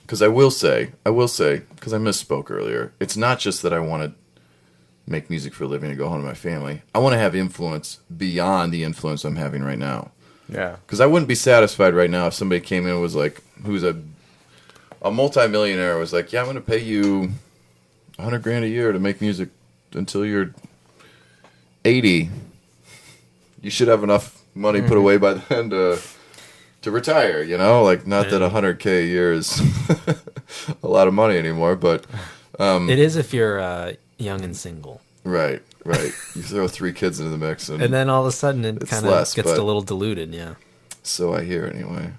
because I will say, because I misspoke earlier, it's not just that I want to make music for a living and go home to my family. I want to have influence beyond the influence I'm having right now. Yeah. Because I wouldn't be satisfied right now if somebody came in and was like, who's a multimillionaire was like, yeah, I'm going to pay you $100,000 a year to make music until you're 80. You should have enough money put away by then to retire, like not that $100K a year is a lot of money anymore, but it is if you're young and single. Right. You throw 3 kids into the mix, and then all of a sudden it kind of gets a little diluted. Yeah. So I hear anyway.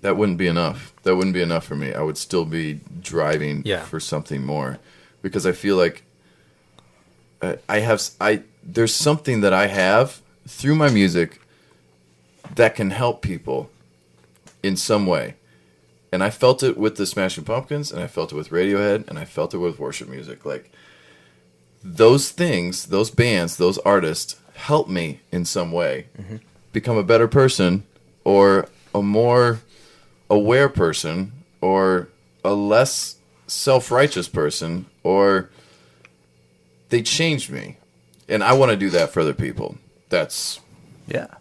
That wouldn't be enough. That wouldn't be enough for me. I would still be driving for something more, because I feel like there's something that I have through my music that can help people in some way. And I felt it with the Smashing Pumpkins, and I felt it with Radiohead, and I felt it with worship music. Like those things, those bands, those artists help me in some way become a better person, or a more aware person, or a less self-righteous person, or they changed me. And I want to do that for other people. That's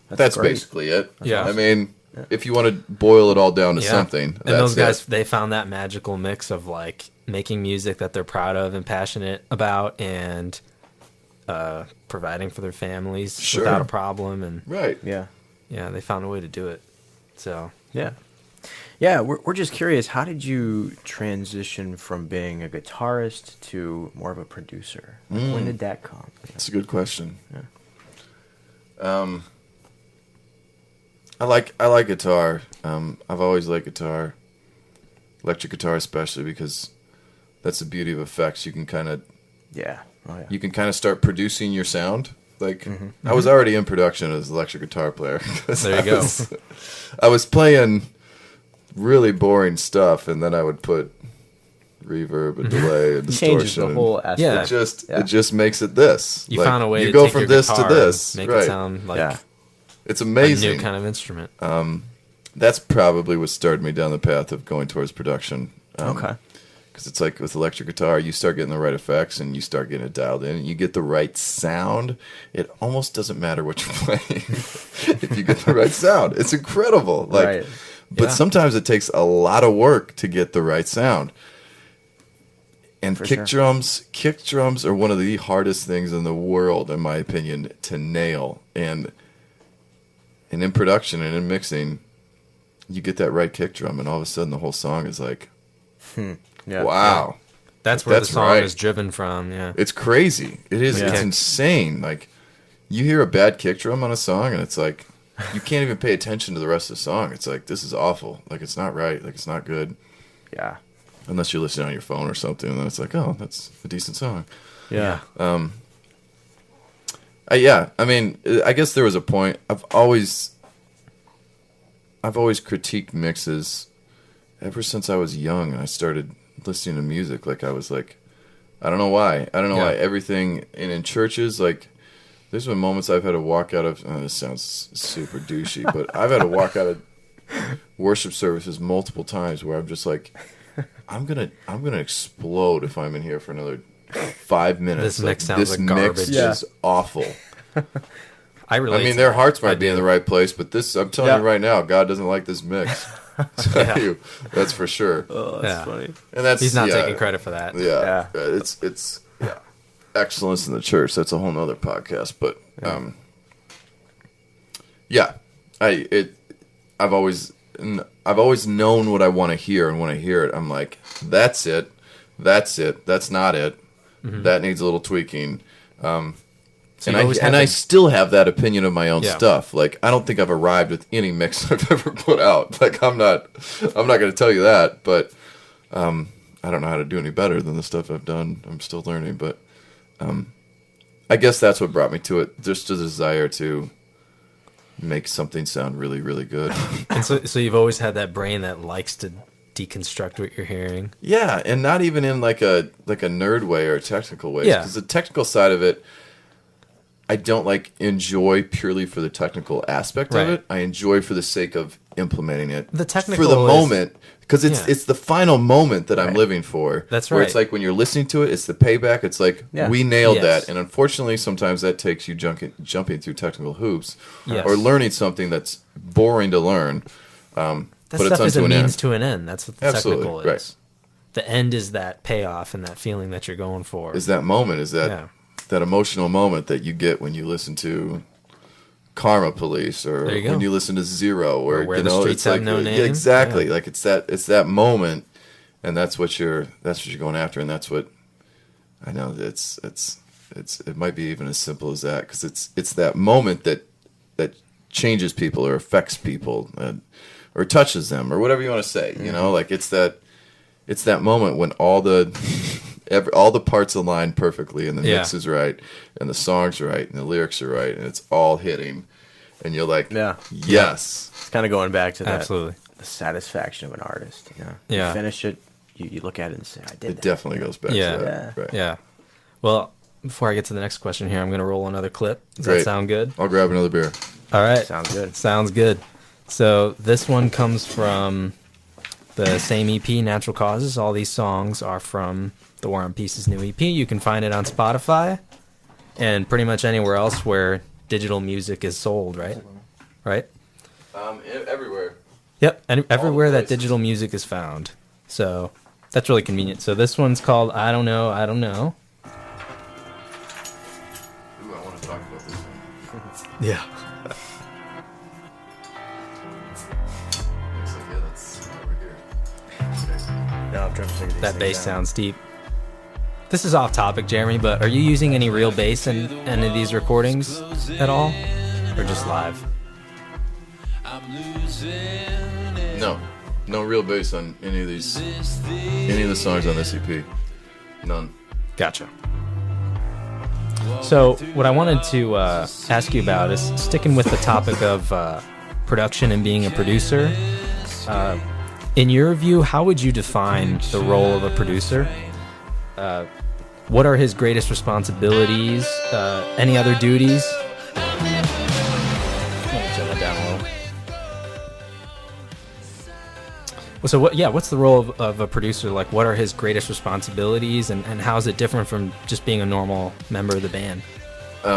basically it. Yeah. I mean, if you want to boil it all down to something. And those guys, they found that magical mix of like making music that they're proud of and passionate about, and providing for their families without a problem. And right. Yeah, they found a way to do it. So yeah. Yeah, we're just curious. How did you transition from being a guitarist to more of a producer? When did that come? That's a good question. Yeah. I like guitar. I've always liked guitar, electric guitar especially, because that's the beauty of effects. You can kind of Yeah. Oh, yeah. you can kind of start producing your sound. Like I was already in production as an electric guitar player. There you go. I was playing really boring stuff, and then I would put reverb and delay and distortion. Changes the whole aspect. Yeah. It just makes it this. You Like, found a way you to go take from your this to guitar this, and make right? it sound like Yeah. It's a amazing. new kind of instrument. That's probably what started me down the path of going towards production. Okay. Because it's like with electric guitar, you start getting the right effects and you start getting it dialed in and you get the right sound. It almost doesn't matter what you're playing if you get the right sound. It's incredible. Like, Right. But Yeah. sometimes it takes a lot of work to get the right sound. And For kick drums are one of the hardest things in the world, in my opinion, to nail. And in production and in mixing, you get that right kick drum, and all of a sudden the whole song is like, Yeah. wow. That's where That's the song right. is driven from. Yeah. It's crazy. It is. Yeah. It's insane. Like, you hear a bad kick drum on a song, and it's like, you can't even pay attention to the rest of the song. It's like, this is awful. Like, it's not right. Like, it's not good. Yeah. Unless you're listening on your phone or something, and then it's like, oh, that's a decent song. Yeah. Yeah. I mean, I guess there was a point. I've always critiqued mixes ever since I was young, and I started listening to music. Like, I was like, I don't know why. I don't know Yeah. why. Everything in churches, like, there's been moments I've had to walk out of. Oh, this sounds super douchey, but I've had to walk out of worship services multiple times where I'm just like, I'm gonna explode if I'm in here for another 5 minutes. This mix sounds this like garbage. mix Yeah. is awful. I relate. I mean, to their that. hearts I might be in do. the right place, but this, I'm telling Yeah. you right now, God doesn't like this mix. Tell you, that's for sure. Oh, Yeah. that's funny. And that's He's not yeah, taking credit for that. Yeah, Yeah. it's excellence in the church. That's a whole nother podcast. But I've always known what I want to hear, and when I hear it, I'm like, that's it, that's not it. That needs a little tweaking. So And you always had I to- still have that opinion of my own Yeah. stuff. Like, I don't think I've arrived with any mix I've ever put out. Like, I'm not going to tell you that, but I don't know how to do any better than the stuff I've done. I'm still learning, but I guess that's what brought me to it. Just a desire to make something sound really, really good. And so you've always had that brain that likes to deconstruct what you're hearing. Yeah, and not even in like a nerd way or a technical way. Yeah. Because the technical side of it, I don't like enjoy purely for the technical aspect Right. of it. I enjoy for the sake of implementing it. The technical for the is- moment, because Yeah. it's the final moment that I'm living for. That's Where right. it's like when you're listening to it, it's the payback. It's like Yeah. we nailed Yes. that, and unfortunately, sometimes that takes you jumping through technical hoops Yes. or learning something that's boring to learn. That But it's stuff is a unto an means end. to an end. That's what the Absolutely, technical is. right. The end is that payoff and that feeling that you're going for. Is that moment? Is that Yeah. that emotional moment that you get when you listen to Karma Police, or There you go. when you listen to Zero, or Where you the know, Streets it's Have like No yeah, Name. exactly. Yeah. Like it's that moment, and that's what you're going after, and that's what I know. It might be even as simple as that, because it's that moment that changes people or affects people, or touches them, or whatever you want to say. You know, like it's that moment when all the parts align perfectly, and the Yeah. mix is right, and the song's right, and the lyrics are right, and it's all hitting, and you're like, Yeah. yes, It's kind of going back to that. Absolutely. The satisfaction of an artist. You know? Yeah. You finish it, you look at it and say, I did it that. definitely goes back Yeah. to that. Right. Yeah. Well, before I get to the next question here, I'm going to roll another clip. Does Great. that sound good? I'll grab another beer. All right. Sounds good. Sounds good. So this one comes from the same EP, Natural Causes. All these songs are from the War and Peace's new EP. You can find it on Spotify and pretty much anywhere else where digital music is sold, right? Right? Everywhere. Yep. And everywhere that places. digital music is found. So that's really convenient. So this one's called I Don't Know, I Don't Know. Ooh, I want to talk about this one. Yeah. Looks like, yeah, that's No, I'm trying to figure these That things bass out. sounds deep. This is off topic, Jeremy, but are you using any real bass in any of these recordings at all? Or just live? No real bass on any of the songs on this EP. None. Gotcha. So, what I wanted to ask you about is sticking with the topic of production and being a producer. In your view, how would you define the role of a producer? What are his greatest responsibilities? Any other duties? Let me turn that down a little. So what's the role of a producer? Like, what are his greatest responsibilities, and how is it different from just being a normal member of the band?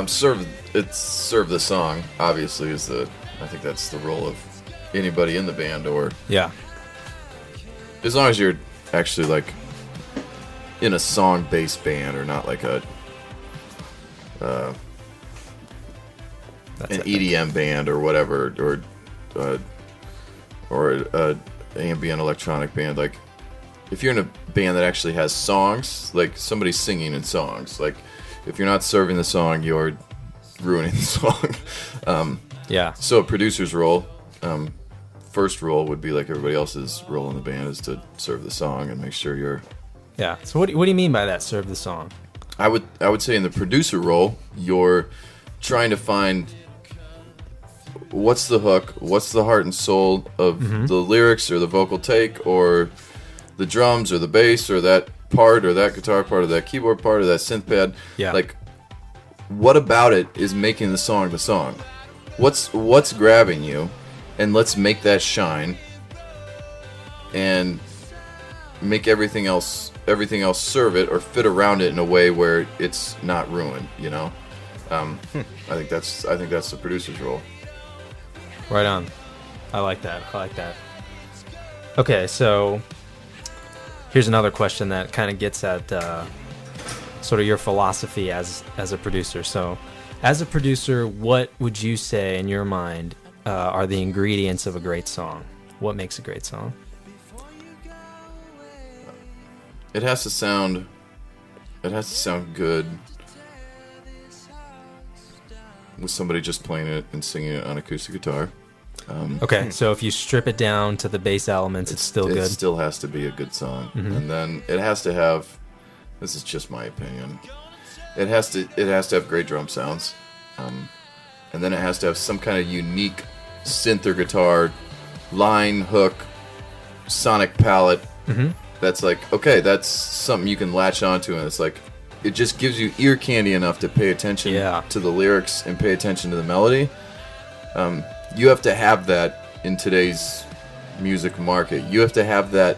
Serve the song, obviously, I think that's the role of anybody in the band, or Yeah. as long as you're actually like in a song-based band, or not like an That's it. EDM band or whatever, or a ambient electronic band. Like, if you're in a band that actually has songs, like somebody singing in songs, like if you're not serving the song, you're ruining the song. Yeah. So a producer's role, first role would be like everybody else's role in the band, is to serve the song and make sure you're. Yeah. So what do you mean by that? Serve the song. I would say in the producer role, you're trying to find what's the hook, what's the heart and soul of the lyrics, or the vocal take, or the drums, or the bass, or that part, or that guitar part, or that keyboard part, or that synth pad. Yeah. Like, what about it is making the song the song? What's grabbing you, and let's make that shine, and make everything else serve it or fit around it in a way where it's not ruined. You know, I think that's the producer's role. Right on. I like that. Okay, so here's another question that kind of gets at sort of your philosophy as a producer. So, as a producer, what would you say in your mind are the ingredients of a great song? What makes a great song? It has to sound good with somebody just playing it and singing it on acoustic guitar. Okay, so if you strip it down to the bass elements, it's still good. It still has to be a good song, and then it has to have. This is just my opinion. It has to have great drum sounds, and then it has to have some kind of unique synth or guitar line, hook, sonic palette. That's like, okay, that's something you can latch onto, and it's like, it just gives you ear candy enough to pay attention to the lyrics and pay attention to the melody. You have to have that in today's music market. You have to have that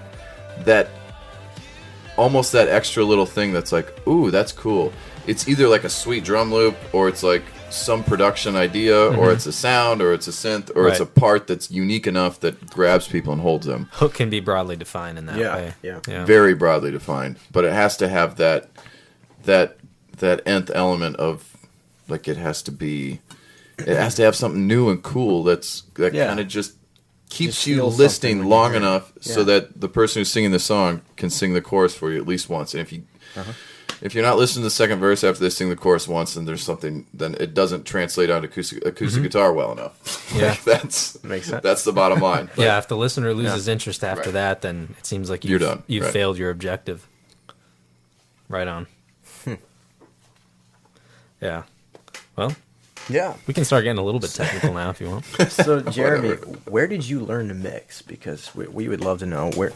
almost that extra little thing that's like, ooh, that's cool. It's either like a sweet drum loop, or it's like some production idea, or it's a sound, or it's a synth, or it's a part that's unique enough that grabs people and holds them. Hook can be broadly defined in that way. Yeah. Very broadly defined, but it has to have that nth element of, like, it has to have something new and cool that kind of just keeps Just you feels listening something when long you hear it. enough so that the person who's singing the song can sing the chorus for you at least once. And if you're not listening to the second verse after they sing the chorus once, then there's something, then it doesn't translate onto acoustic guitar well enough. Yeah. That's Makes sense. That's the bottom line. Yeah, if the listener loses interest after Right. that, then it seems like You're done. You've Right. failed your objective. Right on. Yeah. Well, Yeah. we can start getting a little bit technical now if you want. So, Jeremy, Whatever. where did you learn to mix? Because we would love to know where.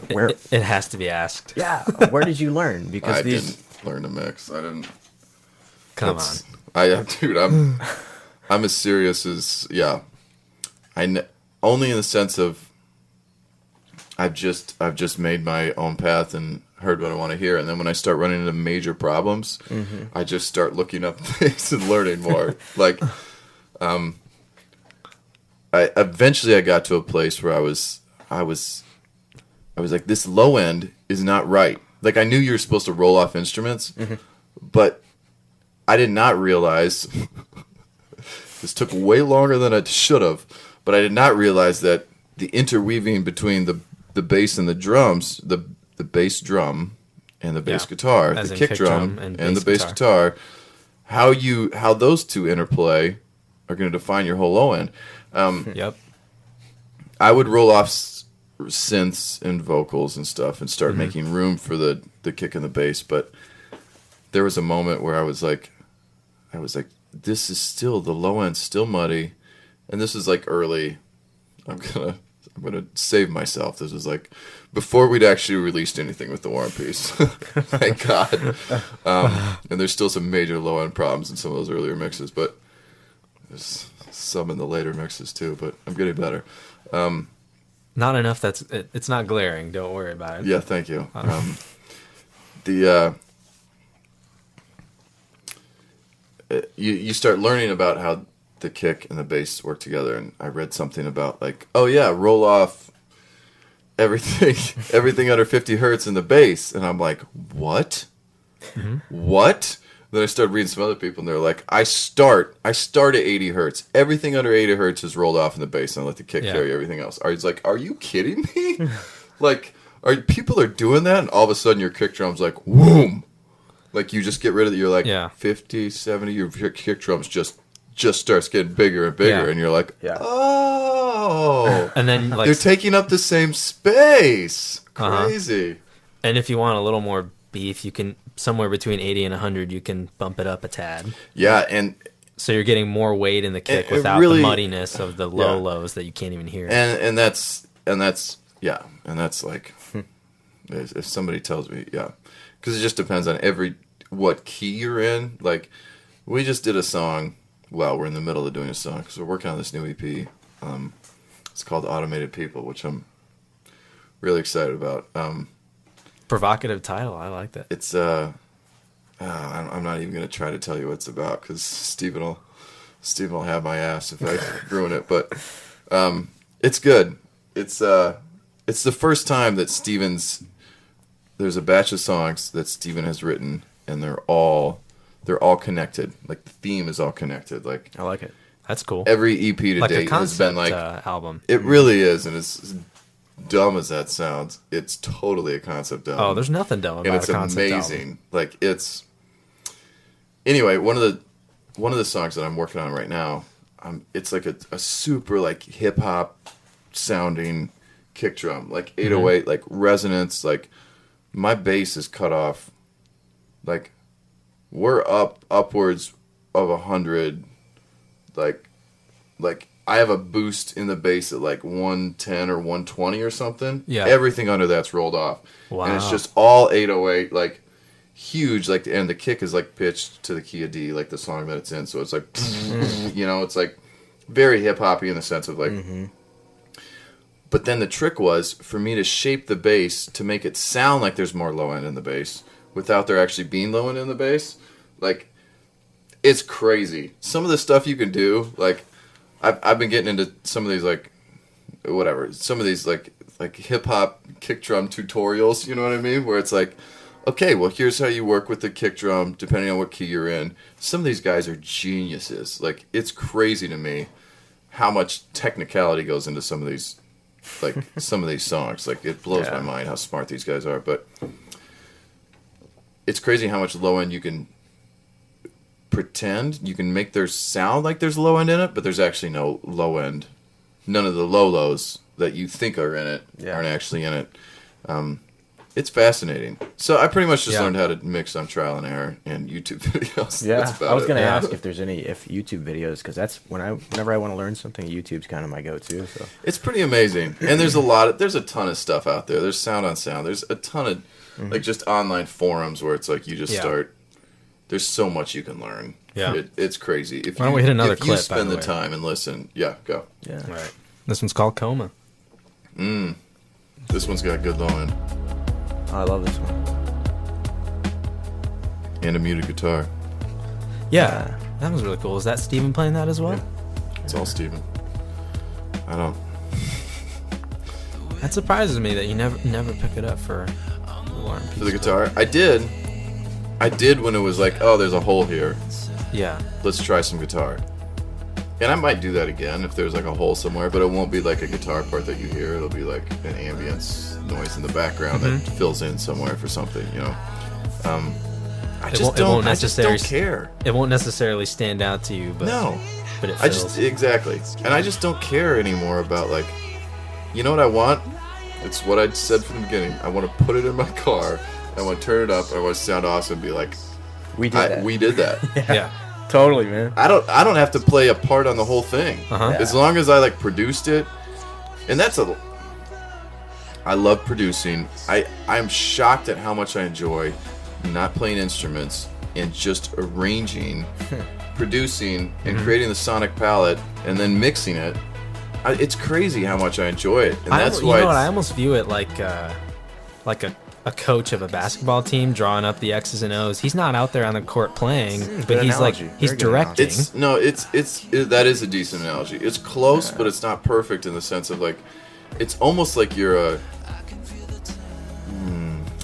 It has to be asked. Yeah, where did you learn? Because I these. didn't learn to mix. I didn't. Come on. Dude, I'm as serious as only in the sense of I've just made my own path and heard what I want to hear, and then when I start running into major problems, I just start looking up things and learning more. Like, I eventually got to a place where I was like, this low end is not right. Like, I knew you were supposed to roll off instruments, but I did not realize this took way longer than I should have, but I did not realize that the interweaving between the bass and the drums, the the bass drum and the bass Yeah. guitar, As the in kick drum and and the bass bass guitar, how those two interplay are going to define your whole low end. Yep. I would roll off synths and vocals and stuff and start making room for the kick and the bass, but there was a moment where I was like, this is still, the low end's still muddy, and this is like early. I'm gonna save myself. This is like before we'd actually released anything with the War and Peace. Thank God. And there's still some major low end problems in some of those earlier mixes, but there's some in the later mixes too. But I'm getting better. Not enough. It's not glaring. Don't worry about it. Yeah, thank you. You start learning about how the kick and the bass work together, and I read something about like, oh yeah, roll off everything under 50 hertz in the bass, and I'm like, what? What? Then I started reading some other people, and they're like, I start at 80 hertz. Everything under 80 hertz is rolled off in the bass, and I let the kick carry everything else. He's like, are you kidding me? Like, people are doing that, and all of a sudden your kick drum's like, whoom. Like, you just get rid of it. You're like, 50, 70, your kick drums just starts getting bigger and bigger, and you're like, oh. And then like they're taking up the same space. Crazy. And if you want a little more beef, you can somewhere between 80 and 100, you can bump it up a tad. Yeah, and so you're getting more weight in the kick without the muddiness of the lows that you can't even hear. And that's like if somebody tells me, because it just depends on what key you're in. Like, we just did a song. Well, we're in the middle of doing a song because we're working on this new EP. It's called Automated People, which I'm really excited about. Provocative title. I like that. It's I'm not even going to try to tell you what it's about because Steven will have my ass if I ruin it. But it's good. It's the first time that there's a batch of songs that Steven has written, and they're all connected. Like, the theme is all connected. Like, I like it. That's cool. Every EP to like date has been like album. It really is, and as dumb as that sounds, it's totally a concept album. Oh, there's nothing dumb about and it's a concept amazing. album. Like, it's anyway. One of the songs that I'm working on right now. It's like a super like hip hop sounding kick drum, like 808, like resonance. Like, my bass is cut off. Like, we're upwards of 100. Like I have a boost in the bass at like 110 or 120 or something. Yeah. Everything under that's rolled off. Wow. And it's just all 808, like huge. Like, and the kick is like pitched to the key of D, like the song that it's in. So it's like, it's like very hip hoppy in the sense of like. But then the trick was for me to shape the bass to make it sound like there's more low end in the bass without there actually being low end in the bass. Like, it's crazy. Some of the stuff you can do, like, I've been getting into some of these, like, whatever, some of these, like hip hop kick drum tutorials, you know what I mean? Where it's like, okay, well, here's how you work with the kick drum, depending on what key you're in. Some of these guys are geniuses. Like, it's crazy to me how much technicality goes into some of these, like, some of these songs. Like, it blows my mind how smart these guys are. But it's crazy how much low end you can pretend. You can make there sound like there's low end in it, but there's actually no low end. None of the lows that you think are in it aren't actually in it. It's fascinating. So I pretty much just learned how to mix on trial and error and YouTube videos. Yeah, That's about I was going to it. ask if there's any YouTube videos, because that's whenever I want to learn something, YouTube's kind of my go-to. So It's pretty amazing, and there's a ton of stuff out there. There's sound on sound. There's a ton of like just online forums where it's like you just start. There's so much you can learn. Yeah, it's crazy. Why don't we hit another clip? If you spend the time and listen, go. Yeah, right. This one's called Coma. This one's got good low end I love this one. and a muted guitar. Yeah, that was really cool. Is that Steven playing that as well? Yeah. It's all Steven. I don't. That surprises me that you never pick it up for War and Peace. For the guitar, I did when it was like, oh, there's a hole here. Yeah. Let's try some guitar. And I might do that again if there's like a hole somewhere, but it won't be like a guitar part that you hear. It'll be like an ambience noise in the background that fills in somewhere for something, you know. I just don't care. It won't necessarily stand out to you, but no, but it feels. Exactly, and I just don't care anymore about like, you know what I want? It's what I said from the beginning. I want to put it in my car. I want to turn it up. I want to sound awesome and be like, We did that. We did that. Yeah. Totally, man. I don't have to play a part on the whole thing. Uh-huh. As long as I like produced it, and I love producing. I'm shocked at how much I enjoy not playing instruments and just arranging, producing, and creating the sonic palette, and then mixing it. It's crazy how much I enjoy it, and that's why. You know what? I almost view it like a coach of a basketball team drawing up the X's and O's. He's not out there on the court playing, but he's analogy. like he's Very good directing. That is a decent analogy. It's close, but it's not perfect in the sense of like, it's almost like you're a.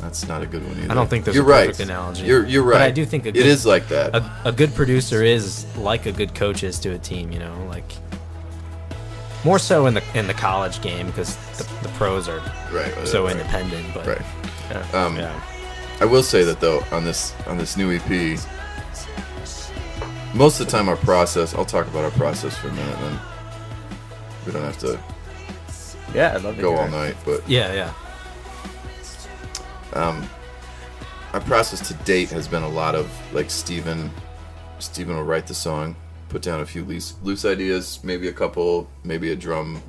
That's not a good one either. I don't think there's you're a perfect right. analogy. You're right. But I do think it is like that. A good producer is like a good coach is to a team. You know, like more so in the college game because the pros are so independent. But right. yeah. I will say that though on this new EP, most of the time our process. I'll talk about our process for a minute, and then we don't have to I'd love to go hear all it. night. But Yeah. our process to date has been a lot of like Steven will write the song, put down a few loose ideas, maybe a couple, maybe a drum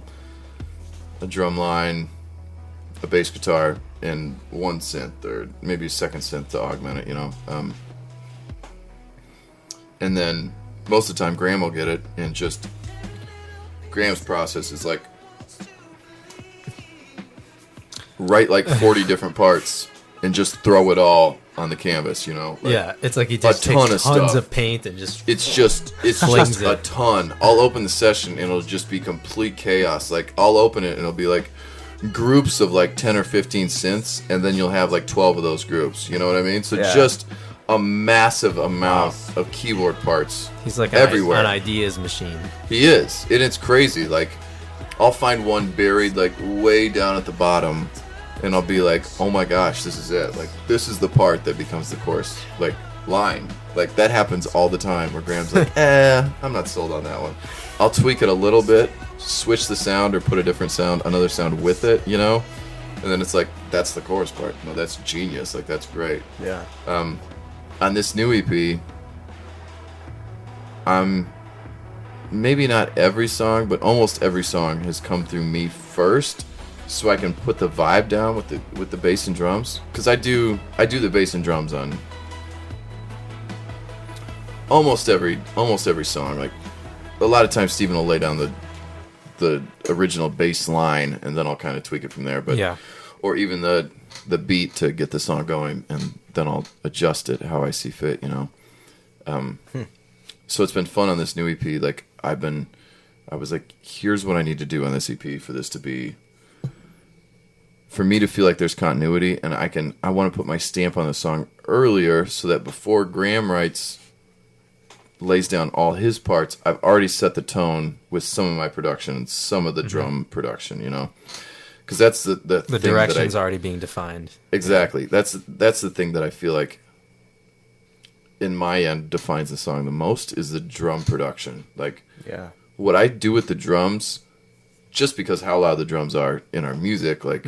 line, a bass guitar, and one synth or maybe a second synth to augment it, you know. And then most of the time Graham will get it, and just Graham's process is like write like 40 different parts and just throw it all on the canvas, you know. Like, Yeah, it's like he just ton takes of tons stuff. of paint and just It's just Flings a it. ton. I'll open the session and it'll just be complete chaos. Like I'll open it and it'll be like groups of like 10 or 15 synths, and then you'll have like 12 of those groups. You know what I mean? So Yeah. just a massive amount of keyboard parts. he's like everywhere. an ideas machine. He is, and it's crazy. Like I'll find one buried like way down at the bottom, and I'll be like, oh my gosh, this is it. Like this is the part that becomes the chorus like line. Like that happens all the time where Graham's like, I'm not sold on that one. I'll tweak it a little bit, switch the sound or put a different sound, another sound with it, you know? And then it's like, that's the chorus part. No, that's genius. Like that's great. Yeah. On this new EP, maybe not every song, but almost every song has come through me first, so I can put the vibe down with the bass and drums. Because I do the bass and drums on almost every song. Like a lot of times, Steven will lay down the original bass line, and then I'll kind of tweak it from there. But Yeah. or even the beat to get the song going, and then I'll adjust it how I see fit, you know. So it's been fun on this new EP. Like I was like, here's what I need to do on this EP for this to be, for me to feel like there's continuity, and I want to put my stamp on the song earlier so that before Graham lays down all his parts, I've already set the tone with some of my production and some of the drum production, you know. Because that's the thing direction's already being defined. Exactly. That's the thing that I feel like in my end defines the song the most is the drum production. Like what I do with the drums, just because how loud the drums are in our music, like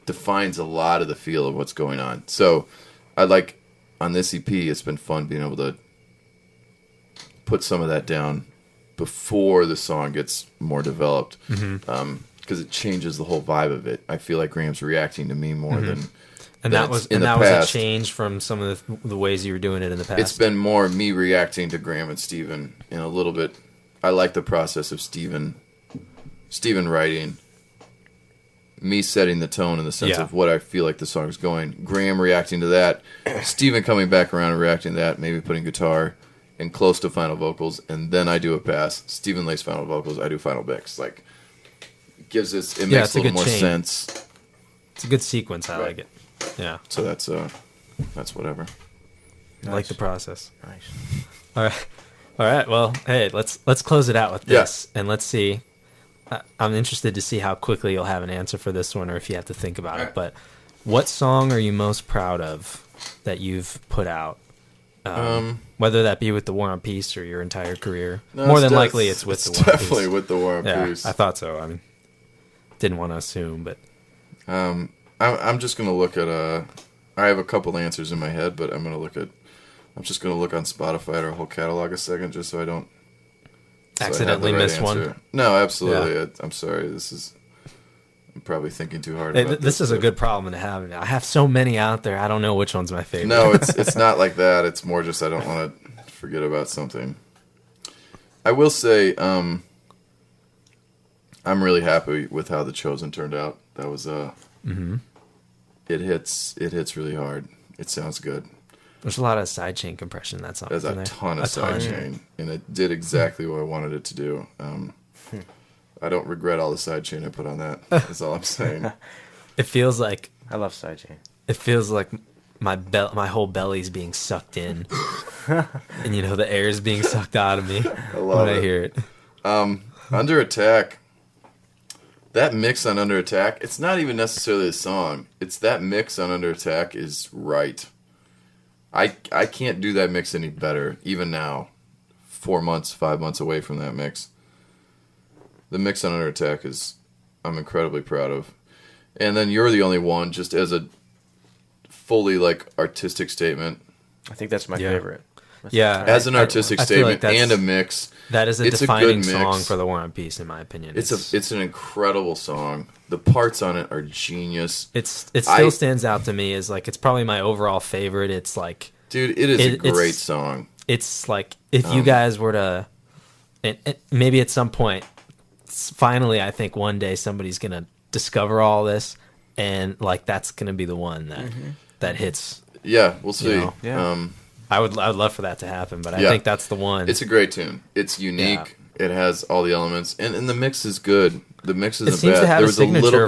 defines a lot of the feel of what's going on. So I like on this EP, it's been fun being able to put some of that down before the song gets more developed. Because it changes the whole vibe of it. I feel like Graham's reacting to me more than that was a past. change from some of the ways you were doing it in the past. It's been more me reacting to Graham and Steven, and a little bit. I like the process of Steven writing, me setting the tone in the sense of what I feel like the song's going. Graham reacting to that, Steven coming back around and reacting to that, maybe putting guitar and close to final vocals, and then I do a pass. Steven lays final vocals, I do final mix. Like. Makes a little more sense. It's a good sequence. I like it. Yeah. So that's whatever. I like the process. Nice. All All right. Well, hey, let's close it out with Yeah. this, and let's see. I'm interested to see how quickly you'll have an answer for this one, or if you have to think about it. Right. But what song are you most proud of that you've put out? Whether that be with the War and Peace or your entire career. No, More than likely, it's with the War and Peace. definitely with the War and Yeah, Peace. I thought so. I mean, didn't want to assume, but I'm just gonna look at I have a couple answers in my head, but I'm just gonna look on Spotify at our whole catalog a second, just so I don't accidentally miss one. No, absolutely. Yeah. I'm sorry. I'm probably thinking too hard. Hey, about this is a but- good problem to have. I have so many out there. I don't know which one's my favorite. No, it's not like that. It's more just I don't want to forget about something. I will say, I'm really happy with how The Chosen turned out. That was it hits really hard. It sounds good. There's a lot of sidechain compression. That song. There's a ton of sidechain, and it did exactly what I wanted it to do. I don't regret all the sidechain I put on that. That's all I'm saying. It feels like I love sidechain. it feels like my whole belly's being sucked in, and the air is being sucked out of me love when I it. hear it. Under Attack. That mix on Under Attack, it's not even necessarily a song. It's that mix on Under Attack is right. I can't do that mix any better, even now. 5 months away from that mix. The mix on Under Attack I'm incredibly proud of. And then You're the Only One, just as a fully artistic statement. I think that's my Yeah. favorite. Yeah, As an artistic I feel like statement that's- and a mix. that is a it's defining good mix. song for the War and Peace, in my opinion. It's an incredible song. The parts on it are genius. it still stands out to me as it's probably my overall favorite. It's like Dude, it is a it's- great song. it's like if you guys were to, and maybe at some point, finally, I think one day somebody's gonna discover all this, and that's gonna be the one that hits. Yeah, we'll see. Yeah. I would love for that to happen, but I Yeah. think that's the one. It's a great tune. It's unique. It has all the elements, and the mix is good. The mix isn't it seems bad. to have There a was a little signature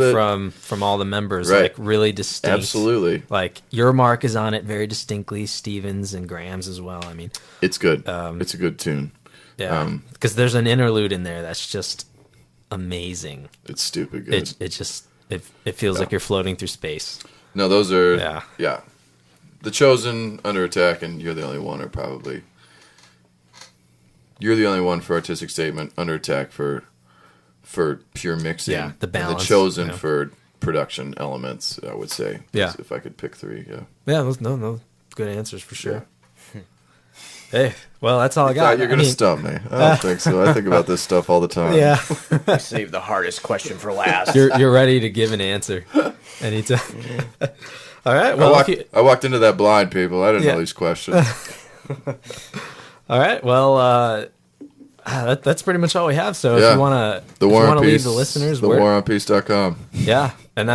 bit from all the members, Right. really distinct. Absolutely. Your mark is on it very distinctly. Stevens and Graham's as well. I mean, It's good. It's a good tune. yeah, because there's an interlude in there that's just amazing. It's stupid good. It feels like you're floating through space. No, those are Yeah. The Chosen, Under Attack, and You're the Only One are probably. You're the Only One for artistic statement. Under Attack for pure mixing. Yeah, the and balance, The Chosen yeah. for production elements. I would say. Yeah. If I could pick three. Yeah. Yeah, no, good answers for sure. Hey, well, that's all I got. Thought you're gonna stump me. I don't think so. I think about this stuff all the time. Yeah, Save the hardest question for last. you're ready to give an answer anytime. All right. Well, I walked into that blind, people. I didn't Yeah. know these questions. all right. Well, that's pretty much all we have. So Yeah. if you want The War and to Peace. leave the listeners, TheWarOnPeace.com. yeah, and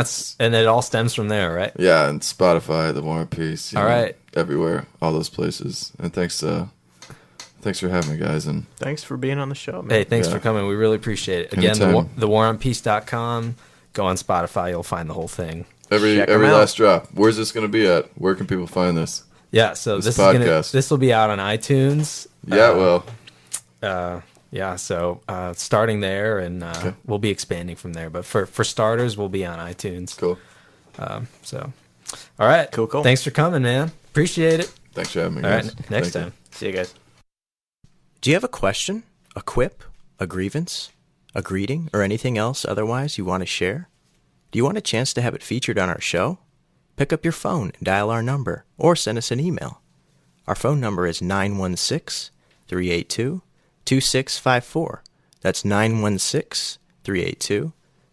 it all stems from there, right? Yeah, and Spotify, The War and Peace. All right. Everywhere, all those places. And thanks for having me, guys. And Thanks for being on the show, man. Hey, thanks Yeah. for coming. We really appreciate it. Again, Anytime. thewaronpeace.com. Go on Spotify. You'll find the whole thing. every Check 'em last out. drop. Where's this going to be at? Where can people find this? Yeah. So This this podcast. will be out on iTunes. Yeah, well, Yeah. So starting there, and we'll be expanding from there. But for starters, we'll be on iTunes. cool. So, all right. Cool. Thanks for coming, man. Appreciate it. Thanks for having me, All guys. right. Next Thank you. time. See you guys. Do you have a question, a quip, a grievance, a greeting, or anything else otherwise you want to share? Do you want a chance to have it featured on our show? Pick up your phone and dial our number, or send us an email. Our phone number is 916-382-2654. That's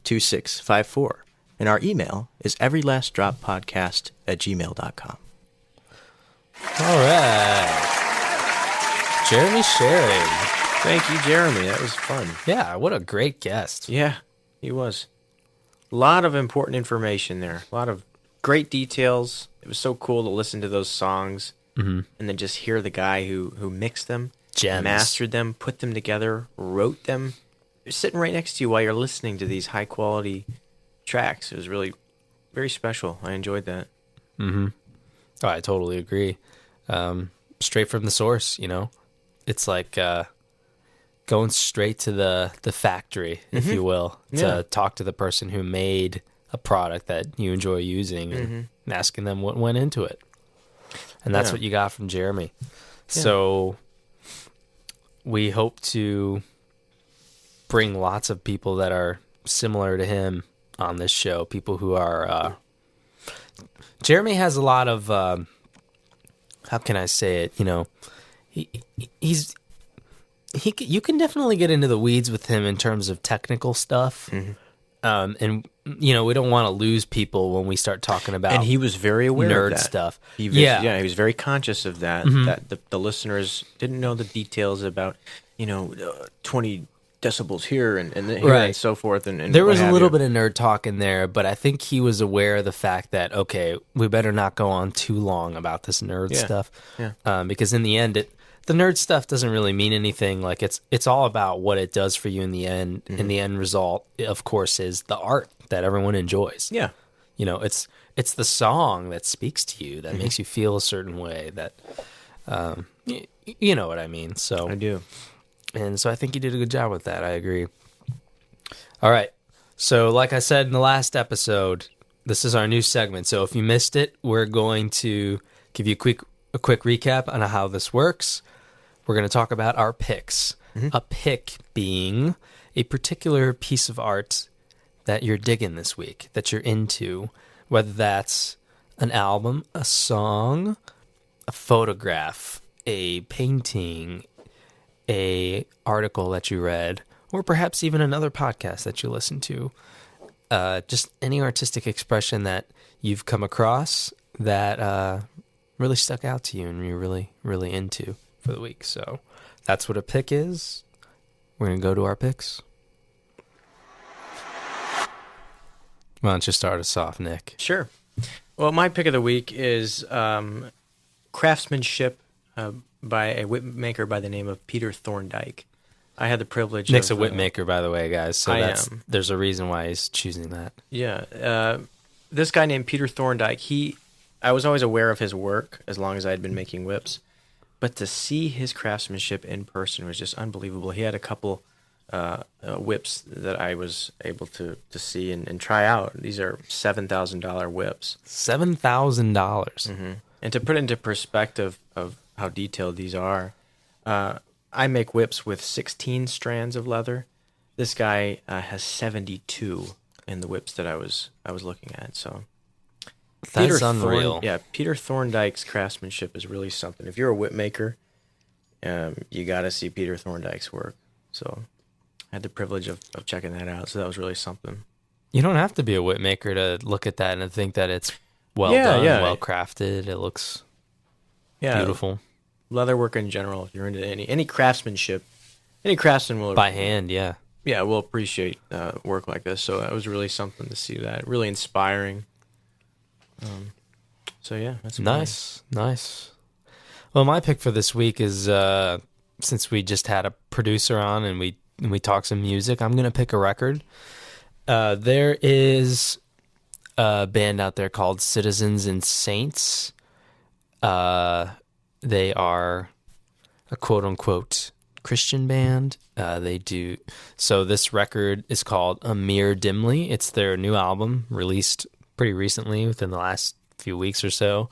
916-382-2654. And our email is everylastdroppodcast@gmail.com. All right. Jeremy Schering. Thank you, Jeremy. That was fun. Yeah. What a great guest. Yeah, he was. A lot of important information there. A lot of great details. It was so cool to listen to those songs and then just hear the guy who mixed them, Gems. mastered them, put them together, wrote them. They're sitting right next to you while you're listening to these high quality tracks. It was really very special. I enjoyed that. Oh, I totally agree. Straight from the source, it's like going straight to the factory, if you will, to talk to the person who made a product that you enjoy using and asking them what went into it. And that's what you got from Jeremy. Yeah. So we hope to bring lots of people that are similar to him on this show. People who are... Jeremy has a lot of... how can I say it? You know, you can definitely get into the weeds with him in terms of technical stuff. And, you know, we don't want to lose people when we start talking about and he was very aware nerd of that stuff. He was very conscious of that, that the listeners didn't know the details about, 20 decibels here and here and so forth. And there was a little bit of nerd talk in there, but I think he was aware of the fact that, okay, we better not go on too long about this nerd stuff. Yeah. Because in the end, the nerd stuff doesn't really mean anything. Like it's all about what it does for you in the end. And the end result, of course, is the art that everyone enjoys. Yeah. You know, it's the song that speaks to you, that makes you feel a certain way, that you know what I mean. So I do. And so I think you did a good job with that. I agree. All right. So like I said in the last episode, this is our new segment. So if you missed it, we're going to give you a quick recap on how this works. We're going to talk about our picks. A pick being a particular piece of art that you're digging this week, that you're into, whether that's an album, a song, a photograph, a painting, a article that you read, or perhaps even another podcast that you listen to. Just any artistic expression that you've come across that really stuck out to you and you're really, really into for the week. So that's what a pick is. We're going to go to our picks. Why don't you start us off, Nick? Sure. Well, my pick of the week is Craftsmanship by a whip maker by the name of Peter Thorndike. I had the privilege Nick's a whip maker, by the way, guys. So there's a reason why he's choosing that. Yeah. This guy named Peter Thorndike, I was always aware of his work as long as I had been making whips. But to see his craftsmanship in person was just unbelievable. He had a couple whips that I was able to see and try out. These are $7,000 whips. $7,000. And to put into perspective of how detailed these are, I make whips with 16 strands of leather. This guy has 72 in the whips that I was looking at. So that's unreal. Peter Thorndike's craftsmanship is really something. If you're a whip maker, you got to see Peter Thorndike's work. So I had the privilege of checking that out. So that was really something. You don't have to be a whip maker to look at that and think that it's well done, well crafted. It looks beautiful. Leatherwork in general, if you're into any craftsmanship, any craftsman will by hand, will appreciate work like this. So it was really something to see that, really inspiring. That's nice. Well, my pick for this week is since we just had a producer on and we talked some music, I'm gonna pick a record. There is a band out there called Citizens and Saints. They are a quote-unquote Christian band. So this record is called A Mere Dimly. It's their new album, released pretty recently, within the last few weeks or so.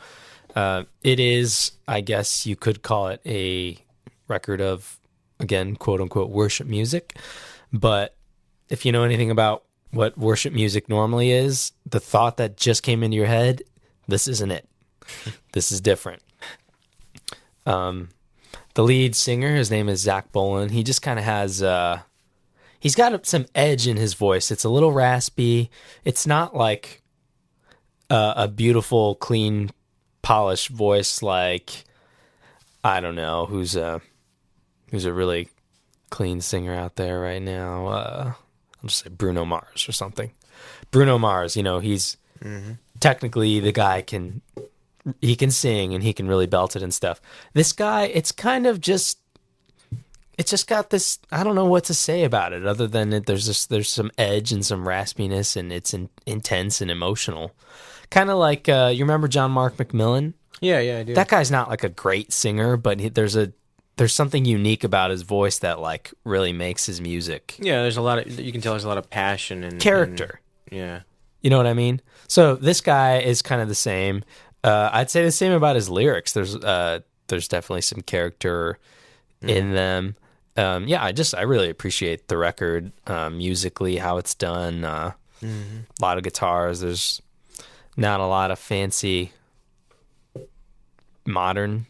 It is, I guess you could call it a record of, again, quote-unquote worship music. But if you know anything about what worship music normally is, the thought that just came into your head, this isn't it. This is different. The lead singer, his name is Zach Bolen. He just kind of has, he's got some edge in his voice. It's a little raspy. It's not like a beautiful, clean, polished voice like, I don't know, who's a really clean singer out there right now. I'll just say Bruno Mars or something. Bruno Mars, he's technically the guy he can sing and he can really belt it and stuff. This guy, it's just got this, I don't know what to say about it other than there's some edge and some raspiness and it's intense and emotional. Kind of like, you remember John Mark McMillan? Yeah, I do. That guy's not like a great singer, but there's a there's something unique about his voice that like really makes his music Yeah, there's a lot of, you can tell there's a lot of passion and character. Yeah. You know what I mean? So this guy is kind of the same. I'd say the same about his lyrics. There's definitely some character in them. I really appreciate the record musically, how it's done. A lot of guitars. There's not a lot of fancy modern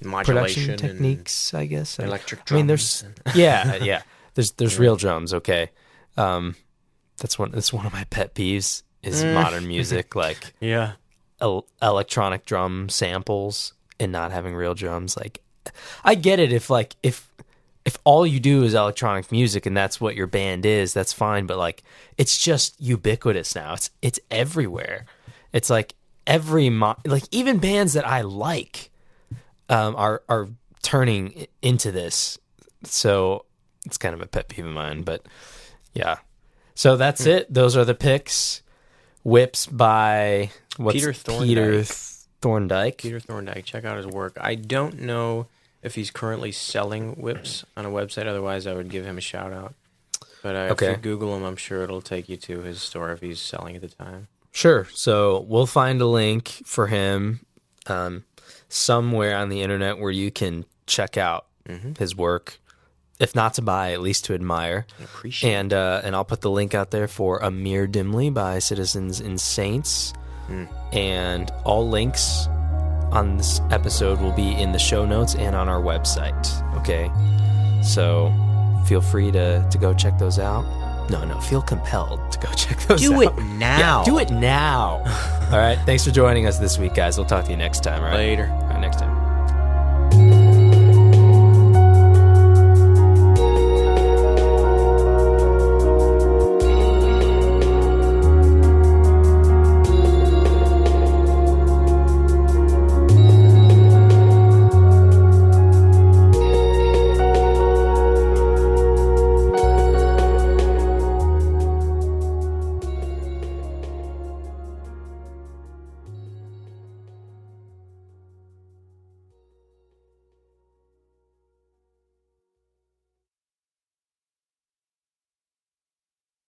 production techniques, I guess. Electric drums. I mean, there's real drums. Okay, that's one of my pet peeves is modern music, like electronic drum samples and not having real drums. Like, I get it if all you do is electronic music and that's what your band is, that's fine. But like, it's just ubiquitous now. It's everywhere. It's like even bands that I like are turning into this. So it's kind of a pet peeve of mine. But yeah, so that's it. Those are the picks. Whips by Peter Thorndike. Peter Thorndike. Check out his work. I don't know if he's currently selling whips on a website. Otherwise, I would give him a shout out. But if you Google him, I'm sure it'll take you to his store if he's selling at the time. Sure. So we'll find a link for him somewhere on the internet where you can check out his work. If not to buy, at least to admire. And I'll put the link out there for A Mere Dimly by Citizens and Saints. And all links on this episode will be in the show notes and on our website. Okay? So feel free to go check those out. No, feel compelled to go check those out. Do it now. Yeah, do it now. All right. Thanks for joining us this week, guys. We'll talk to you next time, all right? Later. All right, next time.